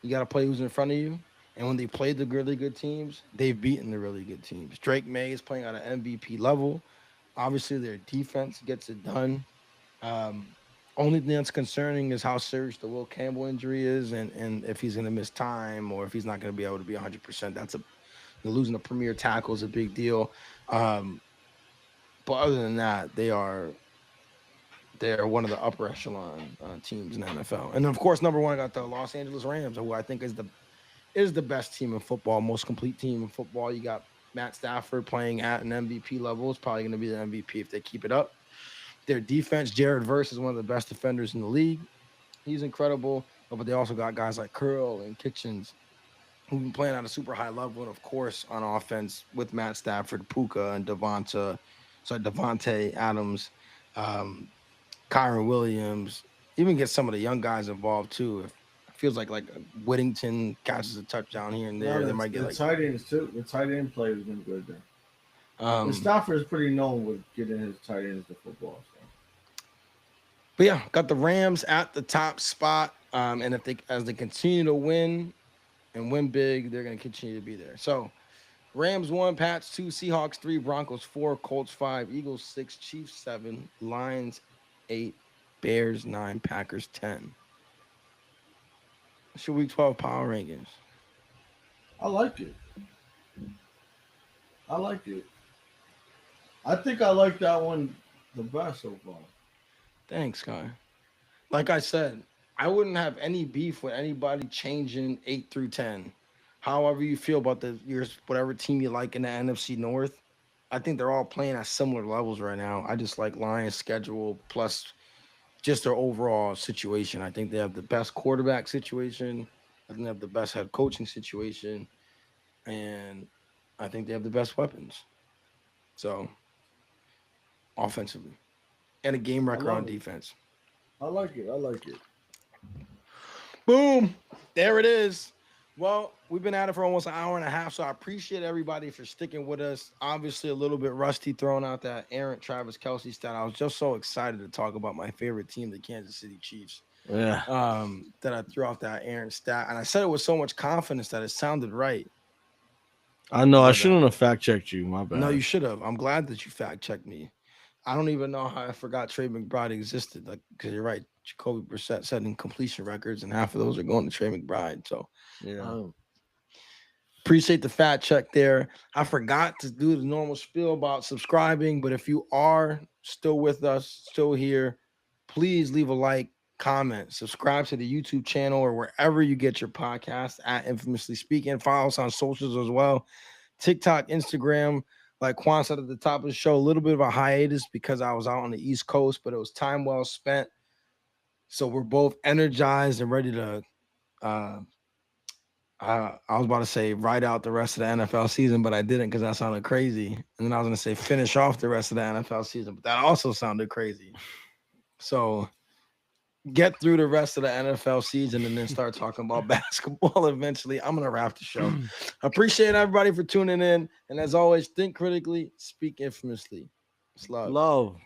You got to play who's in front of you. And when they played the really good teams, they've beaten the really good teams. Drake May is playing at an MVP level. Obviously, their defense gets it done. Um, Only thing that's concerning is how serious the Will Campbell injury is, and if he's going to miss time or if he's not going to be able to be 100%. Losing a premier tackle is a big deal. But other than that, they are they're one of the upper echelon teams in the NFL. And of course, number one, I got the Los Angeles Rams, who I think is the best team in football, most complete team in football. You got Matt Stafford playing at an MVP level. It's probably going to be the MVP if they keep it up. Their defense, Jared Verse is one of the best defenders in the league. He's incredible. But they also got guys like Curl and Kitchens who've been playing at a super high level. And of course, on offense with Matt Stafford, Puka, and Devontae Adams, um, Kyron Williams, even get some of the young guys involved too. If it feels like Whittington catches a touchdown here and there, No, they might get the like tight ends too. The tight end play has been good there. And um Stafford is pretty known with getting his tight ends to football. So. but yeah, got the Rams at the top spot. And if they as they continue to win big, they're gonna continue to be there. So Rams 1, Pats 2, Seahawks 3, Broncos 4, Colts 5, Eagles 6, Chiefs 7, Lions 8, Bears 9, Packers 10. It's your week 12 power rankings. I like it. I like it. I think I like that one the best so far. Thanks, guy. Like I said, I wouldn't have any beef with anybody changing 8 through 10. However you feel about whatever team you like in the NFC North, I think they're all playing at similar levels right now. I just like Lions' schedule plus just their overall situation. I think they have the best quarterback situation. I think they have the best head coaching situation, and I think they have the best weapons. So offensively, and a game I record on love it. defense. I like it. I like it. Boom. There it is. Well, we've been at it for almost an hour and a half, so I appreciate everybody for sticking with us. Obviously, a little bit rusty throwing out that errant Travis Kelsey stat. I was just so excited to talk about my favorite team, the Kansas City Chiefs, Yeah. that I threw out that errant stat. And I said it with so much confidence that it sounded right. I know. I But shouldn't have fact checked you. My no, you bad. should have. I'm glad that you fact checked me. I don't even know how I forgot Trey McBride existed. Like, because you're right, Jacoby Brissett setting completion records, and half of those are going to Trey McBride. So, Yeah. um, appreciate the fat check there. I forgot to do the normal spiel about subscribing, but if you are still with us, still here, please leave a like, comment, subscribe to the YouTube channel or wherever you get your podcast at Infamously Speaking. Follow us on socials as well. TikTok, Instagram. Like Quan said at the top of the show, a little bit of a hiatus because I was out on the East Coast, but it was time well spent. So we're both energized and ready to uh, I was about to say write out the rest of the NFL season, but I didn't because that sounded crazy. And then I was going to say finish off the rest of the NFL season, but that also sounded crazy. So get through the rest of the NFL season and then start talking about basketball eventually. I'm going to wrap the show. Appreciate everybody for tuning in. And as always, think critically, speak infamously. It's love. Love.